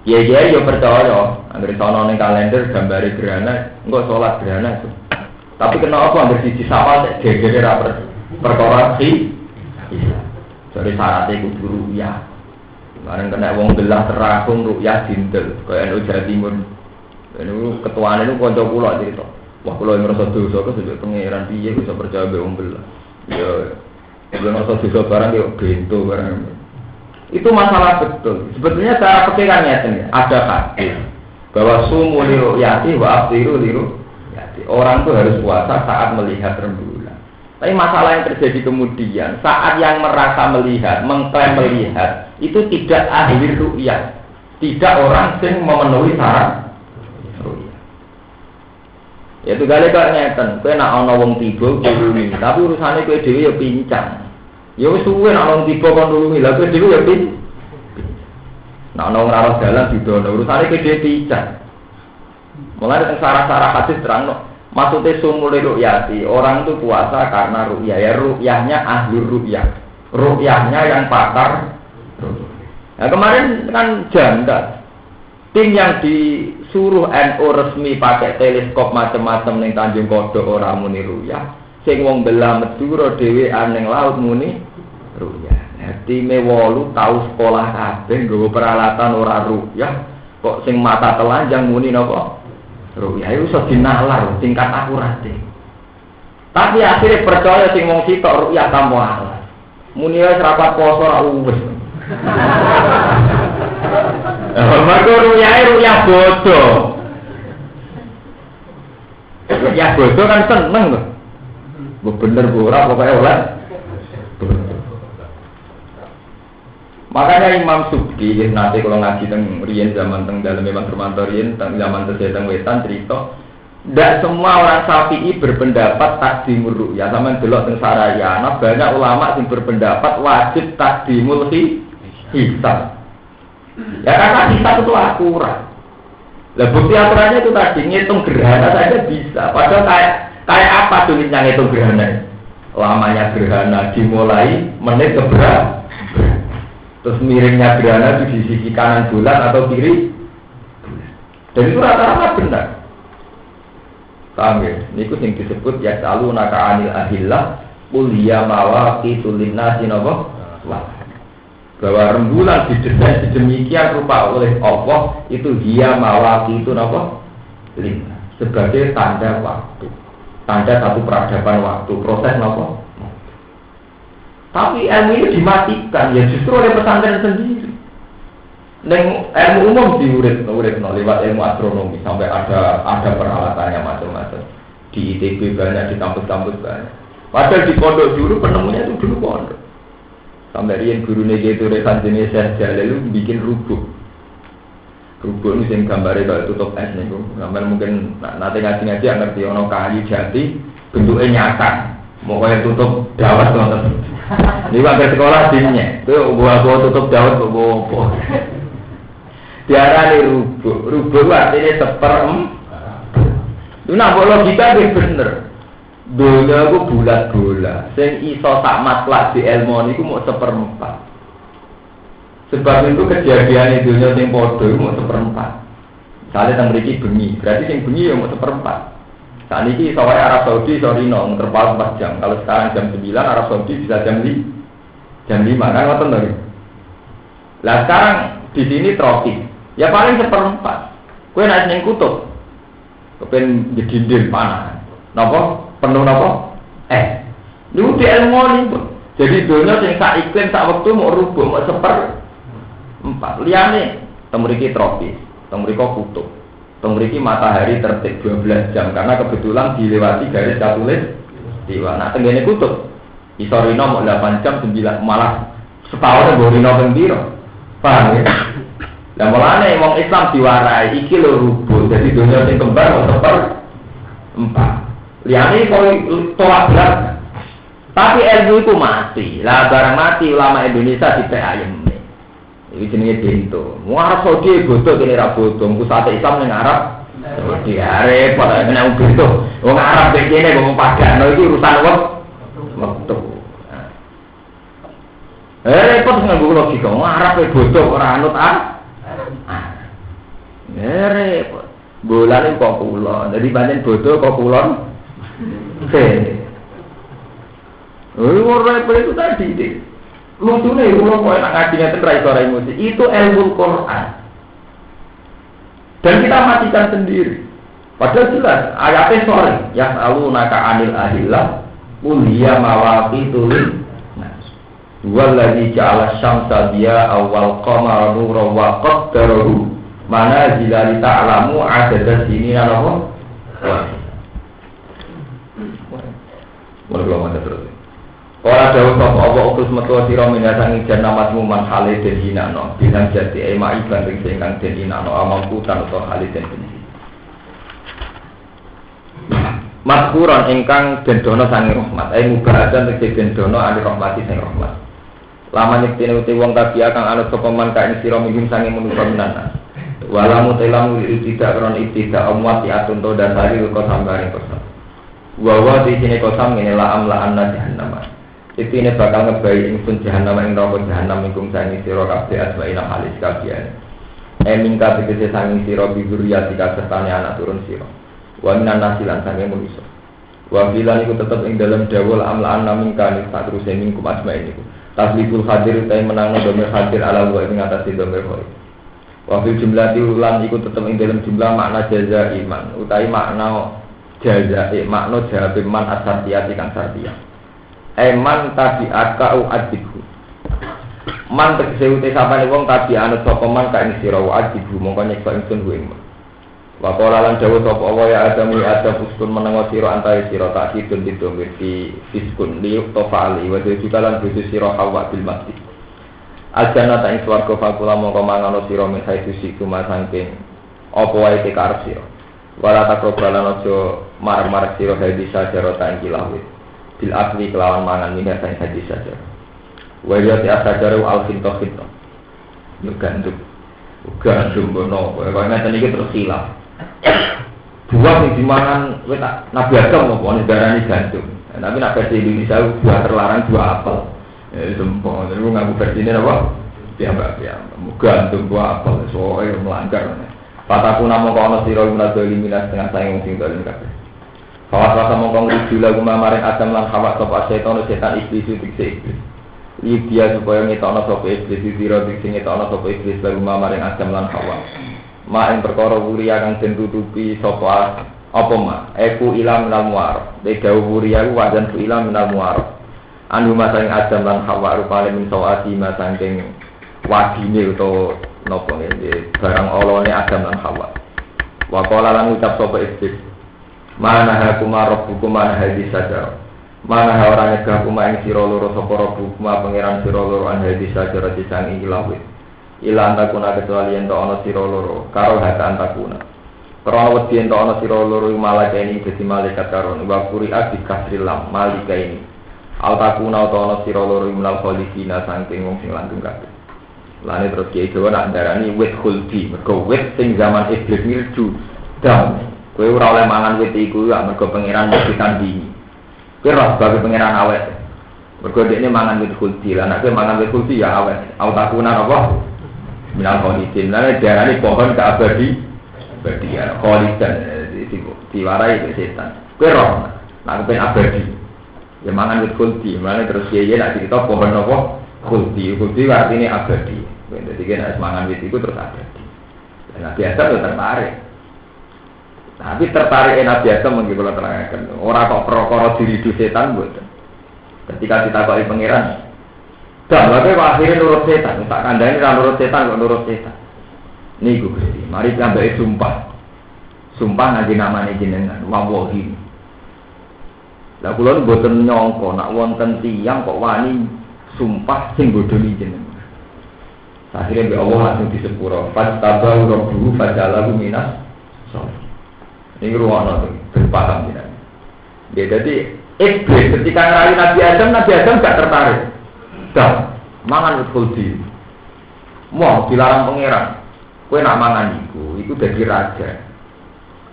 Iya percaya. Angger sono ning kalender gambare gerhana, engko salat gerhana. Tapi kenapa angger siji sawal gegere ra perkara iki? Jadi syaratnya kudu ru'yah. Kemarin kena wong belah terapung ru'yah dintel, kaya NU Jawa Timur. Ini ketuaan itu kanca kula cerita. Wah kula ngrasa dosa kok sebab pangeran piye bisa percaya mbek wong belah. Ya kalau ngrasa dosa barang yo bento barang. Itu masalah betul. Sebetulnya cara pikirannya ini ada hadis bahwa sumu li ru'yati wa aftiru li ru'yati. Orang tuh harus puasa saat melihat rembulan. Tapi masalah yang terjadi kemudian saat yang merasa melihat, mengklaim melihat itu tidak ahli ru'yah, tidak orang yang memenuhi syarat ru'yah. Ya itu kali kok ngeten, kowe nak ana wong tiba tulungi, tapi urusane kowe dhewe ya pincang. Ya wis suwe nak wong tiba kon tulungi, lha kowe dhewe ya pincang. Nak ana wong ora dalan didono, urusane kowe dhewe pincang. Mulai teng sarah-sarah hadis terangno maksudnya sumule ru'yati, orang itu puasa karena ru'yah, ya ru'yahnya ahli ru'yah, ru'yahnya yang pakar. Nah kemarin kan janda, tim yang disuruh NU resmi pakai teleskop macam-macam ning Tanjung Kodok ora muni ru'yah, sing wong belah Madura dhewean ning laut muni ru'yah. Nah time 8 tau sekolah kabeh nggawa peralatan ora ru'yah, kok sing mata telanjang muni napa? Ru'yah itu iso dinalar tingkat akurate. Tapi akhirnya percaya sing wong sitok ru'yah tampo alas. Muni wis rapat poso ra uwes. Mergo ru'yah bodoh. Ru'yah bodoh kan seneng lho. Bu bener bu ora pokoke oleh. Makanya Imam Subki nanti kalau ngaji teng riyen zaman teng dalem Imam Surmanto riyen teng zaman teng wetan cerita ndak semua orang Syafi'i berpendapat takdimur ru'yah sampean delok teng Sarayana banyak ulama yang berpendapat wajib takdimul hisab. Ya karena hisab itu akurat. Lah bukti aturannya itu tadi ngitung gerhana saja bisa. Padahal kayak apa tulisnya ngitung gerhana? Lamanya gerhana dimulai menit keberapa? Terus miringnya gerhana itu di sisi kanan bulan atau kiri bulan. Dan itu rata-rata benar. Paham ya? Ini yang disebut ya selalu naka anil ahillah uliya mawaki tulinna sinabah bahwa rembulan didesain sedemikian rupa oleh Allah itu dia mawaki itu napa lima sebagai tanda waktu, tanda satu peradaban waktu, proses napa. Tapi ilmu ini dimatikan ya justru oleh pesantren sendiri. Neng ilmu umum diurit lewat ilmu astronomi sampai ada peralatannya macam-macam. Di ITB banyak, di kampus-kampus banyak. Padahal di pondok dulu penemunya itu dulu pondok. Sampai riyen gurune gitu rekan jenis Jalil lu bikin rubuk. Rubuk ini yang gambarnya kalau tutup es niku. Sampai mungkin nanti ngaji ngerti ono kayu jati bentuknya nyata. Mau kayak tutup dawat nonton. Ini wakil sekolah dimnya, itu gua tutup dawat gua. Diarani rubuk artinya itu nak logika ini bener. Dunia itu bulat bola, sing iso tak matlak di ilmu ini mau 1/4. Sebab itu kejadian dunia sing podo mau 1/4. Misalnya teng mriki bengi, berarti sing bengi ya mau 1/4. Saat ini soalnya Arab Saudi sorino terpaut 4 jam. Kalau sekarang jam 9 Arab Saudi bisa jam 5 kan ngoten lho. Lah sekarang di sini tropis. Ya paling 1/4. Kowe nek ning kutub kepen gedindil panah. Napa? Penuh napa? Niku di ilmu niku. Jadi dunia sing sak iklim sak wektu mau rubuh mau 1/4. Liyane teng mriki tropis, teng mriki kutub. Memiliki matahari tertib 12 jam karena kebetulan dilewati garis khatulistiwa. Nah, tenggene kutub isorino mau 8 jam 9 malah setahun borino ping pira. Paham ya? Lah mulane wong Islam diwarai iki lho rubuh. Jadi dunia sing kembar mau 1/4. Liyane koyo tolak berat. Tapi ilmu itu mati. Lah barang mati ulama Indonesia dipek ayem. Iki jenenge bento. Wong Arab Saudi bodoh kene ra bodoh. Pusat Islam ning Arab. Saudi repot nek bento. Wong Arab kene ngomong padano iki urusan wektu. Repot nganggo logika. Wong Arab bodoh ora anut repot. Bolane kok kula. Dadi pancen bodoh kok kulon. Repot itu tadi. Lucunya kalau kau nak ngajinya tentang suara emosi itu ilmu Quran dan kita matikan sendiri. Padahal jelas ayatnya sore yang selalu naka anil ahillah ulia mawati tulis. Walladzi ja'ala syamsa dia awal qamara nuran wa qaddarahu manazila li ta'lamu adada sinina lahu. Belum ada terus. Ora dawuh sapa apa utus metu sira minasangi janamatmu man hale den hinano bilang jati ema ibang sing kang den hinano amampu tan utawa hale den benci. Mazkuran ingkang den dono sange rahmat mubahadan tegese den dono ali rahmati sing rahmat. Lama nyektine uti wong kabeh kang anut sapa man kae sira minggu sange manusa minana. Walamu telamu tidak kron tidak amwat atun to dan hari kok sambare kosam. Wa di sini kosam ngene la amla anna jahannam. Itu ini bakal ngebayi ingsun jahannam ing neraka jahannam ingkung sangi sira kabeh asmaina halis kabeh. Mingka tegese sangi sira biburiati kasertane anak turun sira. Wa minan nasilan sange manusa. Wa bilan iku tetep ing dalam dawul amlaan mingka ning satruse mingkum asmain iku. Taslibul hadir ta menangno domir hadir ala wa ing atase domir hoy. Wa fil jumlati ulan iku tetep ing dalam jumlah makna jaza iman utawi makna jaza makna jawab man asartiyati kang sartiyah. Man tabi akau adibhu. Man tegese uti sapane wong tabi anut sapa man ka ing sira wa adibhu mongko nyekso ingsun ku ing. Wa qala lan dawuh sapa Allah ya adamu ada fuskun menengo sira antare sira tak kidun didomir di fiskun li tofali wa juga lan busu sira hawa bil masjid. Ajana ta ing swarga fakula mongko mangono sira mesai susi kuma saking apa wae te karep sira. Wala takrobalan aja marek-marek sira hadisa jarota ing kilawit. Bil asli kelawan mangan minyak sang hadis saja. Wajah ti asajaru al-finto finto. Yuk gandum bono. Kalau nanti ini terus hilang. Buah yang dimakan, Nabi Adam mau darah ini gandum. Tapi nak versi Indonesia buah terlarang buah apel. Sempong. Jadi ngaku versi ini apa? Biambak. Gandum buah apel. Soalnya melanggar. Pataku nama kono siro guna doli minas tengah sayang sing dolim kabeh. Kawas rasa mongkong rujuk lagu mamaring Adam lan Hawa sopa setan iblis dikse iblis. Dia supaya ngetono sopa iblis dira dikse ngetono sopa iblis lagu mamaring Adam lan Hawa. Ma ing perkara wuria kang den tutupi sopa apa ma? Eku ilam minal muar. Bedawu wuria wajan ku ilam minal muar. Anu masaring Adam lan Hawa rupane min sawati masangking wadine utawa napa ngene barang olone Adam lan Hawa. Wa qala lan ucap sopa iblis. Mana hakuma rabbukuma hadis saja. Mana ora nyegah kuma ing sira loro sapa rabbukuma pangeran sira loro an hadis saja disang ing lawit. Ila antakuna kecuali ento ana sira loro karo hak antakuna. Krana wedi ento ana sira loro malaikat ini dadi malaikat karo wa quri'at bi kasril lam malaikat ini. Altakuna utawa ana sira loro minal khalifina saking wong sing langgeng kabeh. Lane terus kiai Jawa nak ndarani wit khuldi, mergo wit sing zaman iblis milju dam. Kowe ora oleh mangan wit iku ya mergo pangeran mesti tandingi. Kowe ora sebagai pangeran awet. Mergo dekne mangan wit khuldi, lan nek mangan wit khuldi ya awet. Autakuna apa? Minal khalidin. Lan darani pohon keabadi. Abadi ya khalidan diwarai setan. Kowe ora nak ben abadi. Ya mangan wit khuldi, mane terus kiye nak cerita pohon apa? Khuldi. Khuldi artinya abadi. Jadi kan mangan wit iku terus abadi. Nah biasa tuh tertarik. Tapi tertarik Nabi Adam mungkin kalau terangkan orang kok perkara diri di setan buat. Ketika kita kali pangeran, dah lagi akhirnya nurut setan. Tak kandani kan nurut setan kok nurut setan. Nih gue Gusti, mari kita ambil sumpah nanti namanya jenengan wawahi. Lah kula mboten nyangka nak wonten tiyang kok wani sumpah sing bodoni jenengan. Akhirnya be Allah langsung disepuro. Fastabahu rabbuhu fajalahu minas. Ini ruang itu berpaham tidak? Ya, jadi Iblis ketika ngerayu Nabi Adam gak tertarik. Dah, mangan khuldi. Mau dilarang pangeran. Kowe nak mangan iku dadi raja.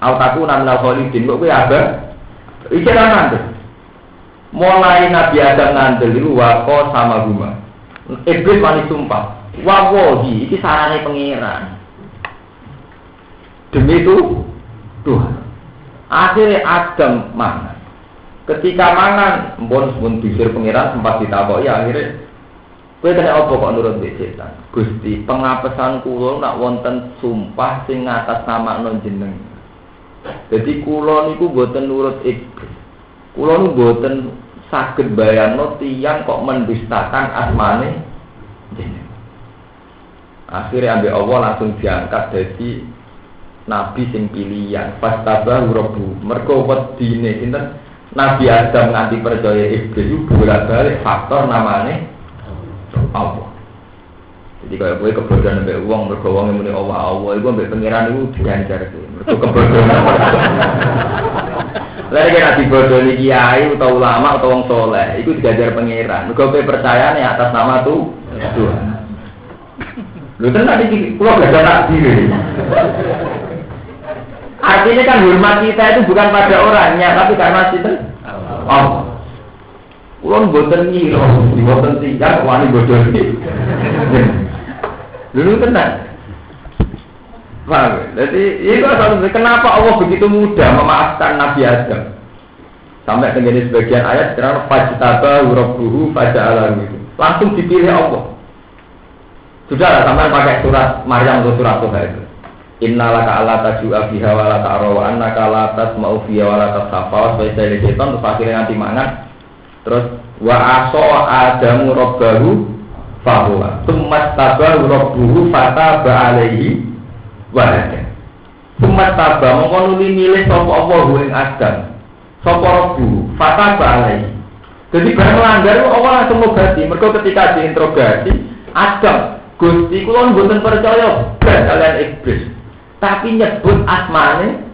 Autaku namnal khalidin kok kowe abah. Iki nandel. Mulai Nabi Adam nandel iku waqo sama guma. Iblis wani sumpah. Wallahi iki sarane pangeran. Demi itu Tuhan. Akhirnya Adam mangan. Ketika mangan, mbon bisir pangeran sempat ditakoki akhirnya kowe kena apa kok nurut mbek setan? Gusti, pengapesan kula nak wonten sumpah sing ngatasnamaken jeneng. Dadi kula niku mboten nurut iblis. Kula niku mboten saged bayangno tiyang kok mendustakan asmane jeneng. Akhirnya ambek Allah langsung diangkat dadi nabi sing pilihan. Fastabahu rabbu. Mergo wedine sinten? Nabi Adam nganti percaya iblis itu bolak-balik faktor namane Allah. Jadi kalau gue kebodohan sampai uang bergawang yang muni Allah itu sampai pengiran itu diancar sih. Mereka kebodohan. Lalu kena dibodohi kiai atau ulama atau orang soleh itu diajar pengiran. Mereka gue percaya nih atas nama tuh Tuhan. Lu kan tadi pulau gak ada takdir. Artinya kan hormat kita itu bukan pada orangnya, tapi karena kita Allah. Kulon boten nyiro, boten tinggal, wani bodoh ini. Dulu tenang. Paham? Jadi itu kenapa Allah begitu mudah memaafkan Nabi Adam? Sampai dengan sebagian ayat sekarang fajtaba rabbuhu faja'alahu itu. Langsung dipilih Allah. Sudah sampai pakai surat Maryam atau surat Tuhan itu. Innalaka alla tajua fiha wa la ta'ra wa annaka la tasma'u fiha wa la tashafa wa spesial setan terus akhirnya nanti mangan. Terus wa aso adamu rabbahu fahuwa summat tabahu rabbuhu fataba alaihi wa hada. Summat taba mengkonuli milih sapa Allah ing Adam sapa rabbu fataba alaihi. Jadi barang melanggar Allah langsung mengobati. Mergo ketika diinterogasi Adam, Gusti kula mboten percaya blas kalian iblis. Tapi nyebut asmane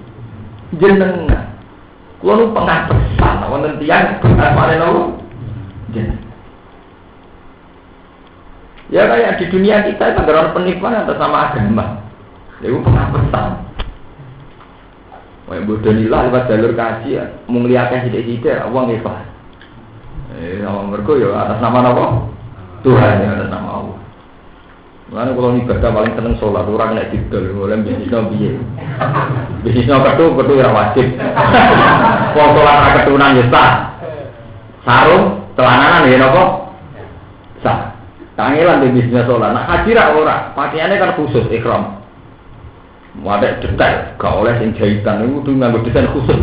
jenengan. Kulo nu pengapesan wonten tiyang nyebut asmane nopo? Jenengan. Ya kayak di dunia kita itu ada penipuan atas nama agama. Itu pengapesan. Wah bodonilah lewat jalur kaji ya, mung liyakeh sithik-sithik wong ikhlas. Nama mergo ya atas nama nopo? Tuhan ya atas nama Allah. Mulane kalau ibadah paling seneng sholat, orang nek didol, mulai bisnisnya piye? Bisnisnya ketu ora wajib. Wong sholat ra ketunan ya sah. Sarung, celananan ya napa? Sah. Kangelan di bisnisnya sholat. Nah haji ra ora, pakaiannya kan khusus ihram. Wadah detail, gak oleh sing jahitan itu kudu nganggo desain khusus.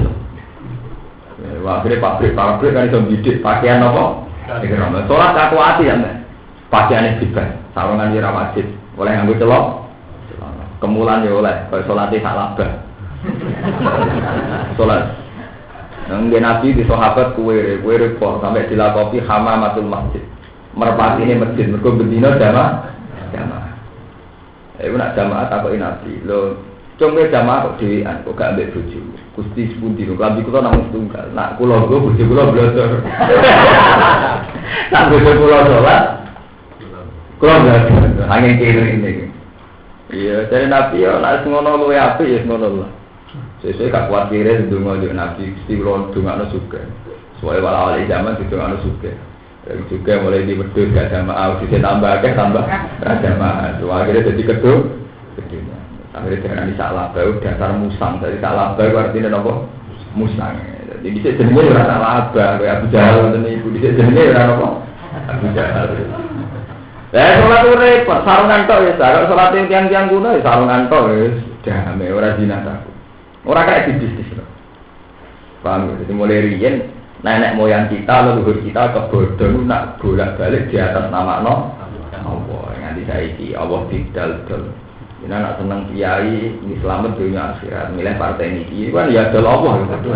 Wah, akhirnya pabrik kan iso bidik pakaian apa? Ihram. Sholat aku ati ya, Mbak. Pakaiannya bebas. Sarungan ya wajib, oleh nganggo celok. Kemulan ya oleh, kalau salate sak labah. Salat. Nang Nabi di sahabat kuwe repot sampai dilakopi hamamatul masjid. Merpatine masjid mergo bendina jamaah. Iku nak jamaah takoki Nabi. Lho, cuma jamaah kok dhewean kok gak ambek bojo. Gusti sepundi lho, klambi kula namung setunggal. Nak kula nggo bojo kula blodor. Nak bojo kula salat kalau nggak, angin kiri ini. Iya, dari Nabi ya, nak ngono luwe apik ya ngono lah. Sesuai gak kuat kiri sedungo yo Nabi, mesti lo dungakno suka. Soale wala-wali zaman didungakno suka. Dari juga mulai diwedhus gak jamaah, dise tambah jamaah. Akhirnya jadi kedua. Akhirnya dengan salah bau dasar musang. Dari salah bau artinya apa? Musang. Jadi dise jenenge ora salah bau, kayak Abu Jahal ngoten niku. Dise jenenge ora apa? Abu Jahal. Sholat itu repot, sarungan tok ya, kalau sholat yang tiang-tiang kuno ya sarungan tok ya, damai, orang zina takut. Orang kayak di bisnis loh. Paham ya? Jadi mulai riyen, nenek moyang kita, leluhur kita kebodohan nak bolak-balik di atas nama Allah. Nganti saiki Allah didal-dal. Ini anak seneng kiai, ini selamat dunia akhirat, milih partai ini kan ya dal Allah gitu.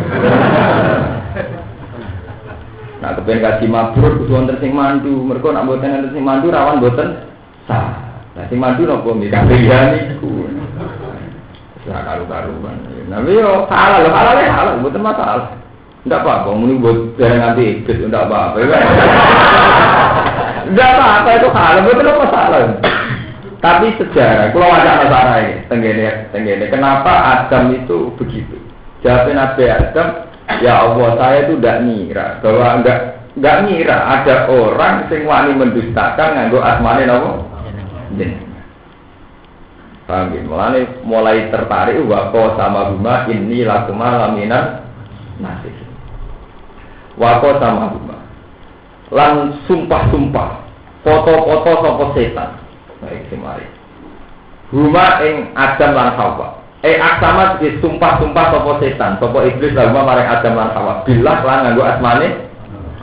Nah, kepen kaji mabrur kudu wonten sing mandu. Mergo nak mboten wonten sing mandu rawan mboten sah. Lah sing mandu napa mikir niku. Ora karu-karuan. Nah, yo halal mboten masalah. Enggak apa-apa, muni buat jangan nanti iblis, enggak apa-apa. Enggak apa-apa itu hal, betul apa salah. Tapi sejarah, kalau wajah Nasara ini, tenggene, kenapa Adam itu begitu? Jawabnya Nabi Adam, ya Allah saya itu tidak ngira bahwa enggak ngira ada orang sing wani mendustakan nganggo asmane napa? Jenengan. Paham ya? Mulai tertarik wako sama huma ini lakuma laminan nasib. Wako sama huma. Lan sumpah-sumpah, foto-foto sapa setan. Baik semari. Huma ing Adam lan Hawa. Aksama di sumpah-sumpah sapa setan, sapa iblis lan marang Adam lan Hawa. Billah lan nganggo asmane.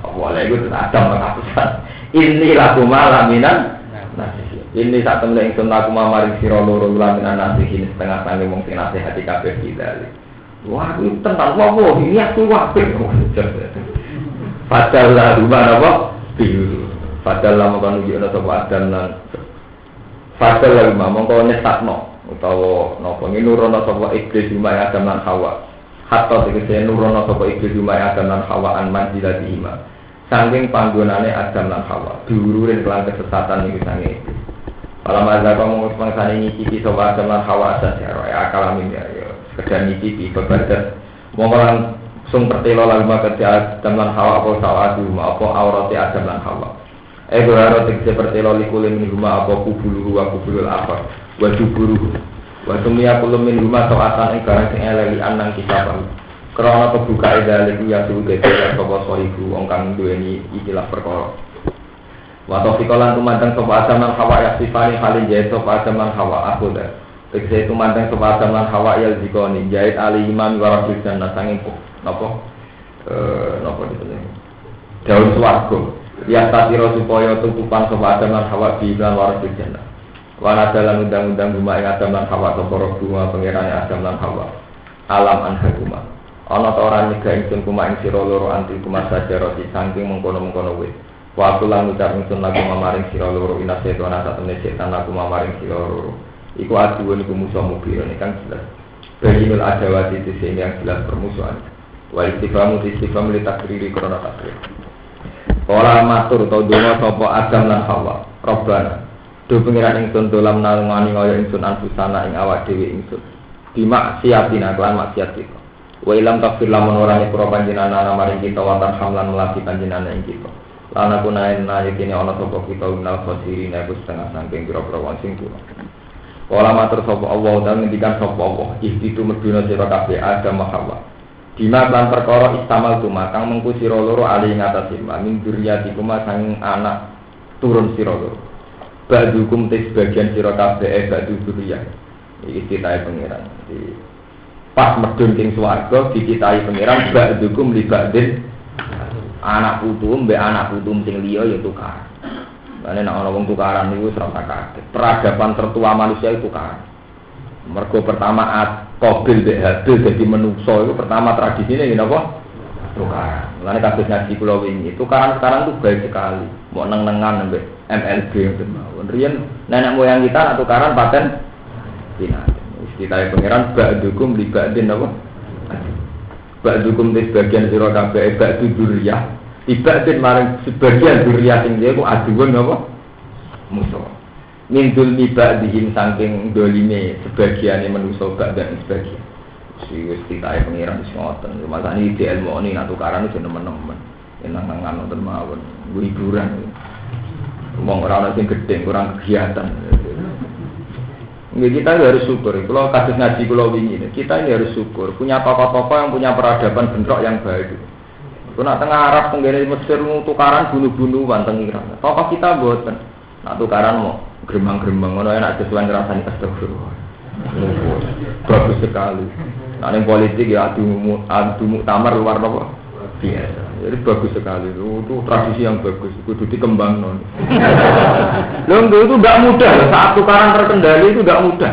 Wala iku Adam lan Hawa. Ini lakuma laminan nasib. Ini saat temen ingsun aku maring sira loro lan nasihin setengah sange wong sing nasihati kabeh kita. Wah, itu tenan wae ini aku wae. Padahal la rumah apa? Biru. Padahal lama kan uji ana sapa Adam lan padahal lama mongko nyesatno utawa napa nurono sapa iblis rumah Adam lan Hawa. Hatta tegese nurono sapa iblis rumah Adam lan Hawa an manjilatihima. Saking panggonane Adam lan Hawa, diururin kelan kesesatan iki sange. Kalau mazhab kamu mengenai nyicipi sobat teman Hawa saja, ya kalamin ya, sekedar nyicipi berbeda. Mungkin sung pertelo lalu kerja teman Hawa apa sawah di rumah apa aurati Adam dan Hawa. Berharap tegese pertelo likulin di rumah apa kubulu apa, wajuburu, wajumia kulum di rumah sawatan ibarat yang eleli anang kita baru. Kerana kebuka edalik ya sudah tidak sobat soriku, ongkang dua ini istilah perkara. Waktu fikolan tumandang sopa Adam lan Hawa ya sifani halin jahit sopa Adam lan Hawa aku dah. Tegese tumandang sopa Adam lan Hawa ya zikoni jahit ali imam warabis dan nasangin nopo itu nih. Daun swargo. Ya tatiro supaya tutupan sopa Adam lan Hawa di iklan warabis dan. Wana dalam undang-undang rumah yang Adam lan Hawa sopa rumah pengirane Adam lan Hawa. Alam anhaguma. Ana ta ora nyegah ingsun kuma ing sira loro anti kuma sajaroti saking mengkono-mengkono wis. Waktu lan ucap ingsun lagu mamaring sira loro ina setan satune setan lagu mamaring sira loro. Iku aduan iku musuh mubir kan jelas. Bainul adawati itu sing yang jelas permusuhan. Wa istifhamu li takriri krana takrir. Ora matur utawa donga sapa Adam lan Hawa. Robbana. Do pengiran ingsun dolam nalungani kaya ingsun anfusana ing awak dhewe ingsun. Dimaksiatina lan maksiat kita. Wa ilam takfir lamun ora nyepuro panjenengan maring kita wonten hamlan melati panjenengan ing kita. Lana kunain kini ana sapa kita unal khosirin aku setengah saking pira-pira wong sing tuwa. Kala matur sapa Allah dan ngendikan sapa Allah, "Ihditu meduna sira kabeh Adam Hawa." Dina lan perkara istamal tuma kang mengku sira loro ali ngatasi min dzurriyyatikum sang anak turun sira loro. Ba'dukum te sebagian sira kabeh ba'du dzurriyyah. Iki citahe pangeran. Pas medun ing swarga dicitahi pangeran ba'dukum li ba'din anak putu mbek anak putu sing liya ya tukaran. Mane nek ana wong tukaran niku ora kaget. Peradaban tertua manusia itu tukaran. Mergo pertama Qabil mbek Habil dadi menungso itu pertama tradisine ngene apa? Tukaran. Mane kados ngaji kula wingi, tukaran sekarang tuh baik sekali. Mau neng-nengan mbek MLB ngoten mawon. Riyen nenek moyang kita nak tukaran paten binatang. Wis ditahe pangeran ba'dukum li ba'din apa? Ba'dukum di sebagian sira kabeh ba'du dzurriyyah. Ibadin maring sebagian dzurriyyah sing dia ku aduan apa? Musuh. Min dzulmi ba'dihim saking dolime sebagiane manusa ba'dan sebagian. Wis ditahe pengiran wis ngoten. Masane ide ilmu ini nak tukaran itu nemen-nemen. Enang-enang ngoten mawon. Hiburan. Wong ora ana sing gedhe kurang kegiatan. Kita harus syukur. Kalau kasus ngaji kalau ini, kita ini harus syukur. Punya tokoh-tokoh yang punya peradaban bentrok yang baik. Kalau nak tengah Arab, tenggara Mesir, tukaran bunuh-bunuhan tengiran. Tokoh kita buatan. Nak tukaran mau gerembang-gerembang. Kalau enak sesuai ngerasain astagfirullah. Bagus sekali. Nah yang politik ya adu muktamar luar nopo biasa. Jadi bagus sekali. Itu tradisi yang bagus. Itu dikembang non. Lalu itu tidak mudah. Saat tukaran terkendali itu tidak mudah.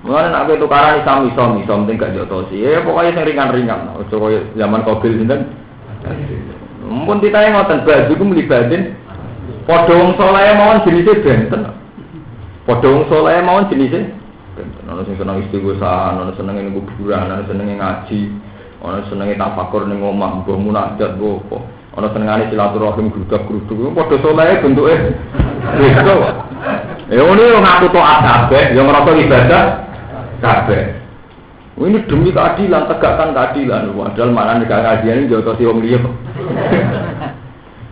Mulane nek tukaran isam-isam penting gak jotosi. Ya pokoknya sing ringan-ringan. Ojo koyo zaman Qabil sinten. Mumpun ditahe ngoten baju ku mlibadin padha wong saleh mawon jenise benten. Padha wong saleh mawon jenise benten. Ana sing seneng istighosah, ana seneng ning kuburan, ana seneng ngaji. Ana senenge tafakur ning omah, mbah munajat mbah apa. Ana senengane silaturahim grudak-gruduk, padha saleh bentuke. Beda. Ngono yo ngaku taat kabeh, yo ngrasa ibadah kabeh. Ini demi keadilan, tegakkan keadilan. Padahal maknane keadilan iki jotos wong liya.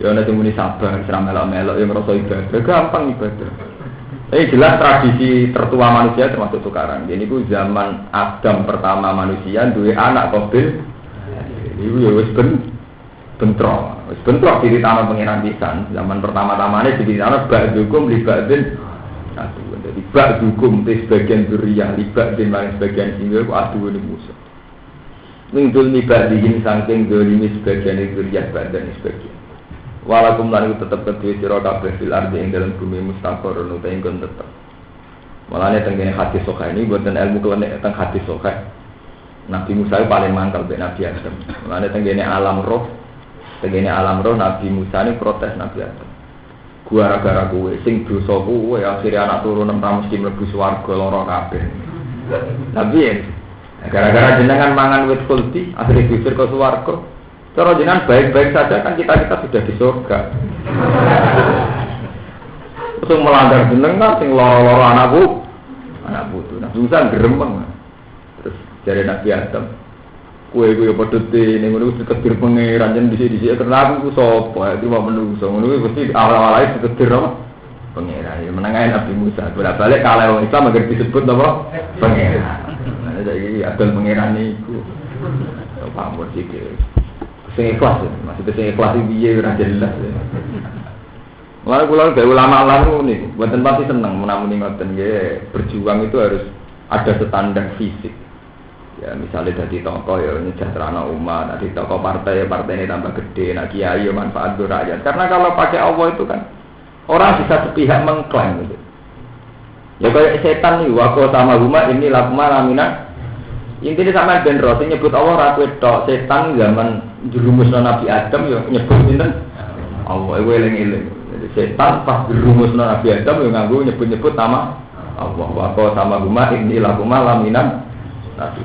Ya ana sing muni sabar, ora melok-melok yo ngrasa ibadah, gampang ibadah. Jelas tradisi tertua manusia termasuk sekarang. Jadi itu zaman Adam pertama manusia duwe anak Qabil. Iku ya wis bentrok. Wis bentrok diritano pangeran pisan. Zaman pertama-tamane diritano ba'dukum li ba'din. Aduh, jadi ba'dukum te sebagian dzurriyyah, li ba'din maring sebagian singgo aduh ini musuh. Ning dul nibadihin saking dolimi sebagian dzurriyyah ba'dan sebagian. Walakum lan tetep kedue sira kabeh fil ardi ing dalam bumi mustaqarrun utahe kon tetep. Mulane tengene hadis sahih ini boten ilmu klenek teng hadis sahih. Nabi Musa paling mangkel mek Nabi Adam. Mulane tengene alam roh Nabi Musa ini protes Nabi Adam. Gua gara-gara kowe sing dosa kowe akhire anak turunan ra mesti mlebu swarga lara kabeh. Tapi gara-gara jenengan mangan wit kulti akhire diusir ke swarga. Cara jenengan baik-baik saja kan kita sudah di surga. Terus melanggar jenengan sing loro-loro anak putu. Nah, susah gremeng. Terus jare Nabi Adam, kowe padha ning ngono dikedir pangeran yen dhisik-dhisik kenapa ku sapa? Iki wae menungso. Ngono mesti awal-awale dikedir apa? Pangeran. Menangae Nabi Musa. Bolak-balik kalau wong Islam agar disebut apa? Pangeran. Nah, jadi adol pangeran niku. Pamur sithik. Sing ikhlas, maksudnya sing ikhlas iki piye ora jelas. Lalu kula gawe ulama niku, mboten pasti seneng menamuni ngoten nggih. Berjuang itu harus ada standar fisik. Ya misalnya dadi tokoh ya nyejahterana umat, dadi tokoh partai ini tambah gede, nak kiai ya manfaat untuk rakyat. Karena kalau pakai Allah itu kan orang bisa sepihak mengklaim gitu. Ya kayak setan nih, wako sama rumah ini lakuma lamina. Intinya sama Ben Rosi nyebut Allah rakyat tok setan zaman jerumusna Nabi Adam ya nyebut sinten Allah iku eling-eling. Jadi setan pas jerumusna Nabi Adam ya nganggo nyebut-nyebut nama Allah. Wa sama huma inni lakuma laminan nabi.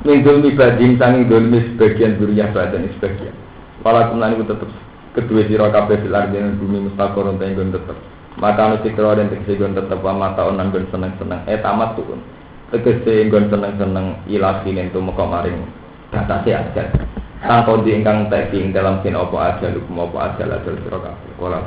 Minggu mibadin sangi dolmi sebagian dzurriyyah badan sebagian. Walakum lan iku tetep kedua sira kabeh fil ardi bumi mustaqarrun tenggon tetep. Maka anu sikra den tegese gon tetep wa mata onan gon seneng-seneng tamat tuun. Tegese nggon seneng-seneng ilahin tumeka maring batase aja. Sang kondi ingkang teki ing dalam sin apa aja lukum apa aja la sira kabeh. Wala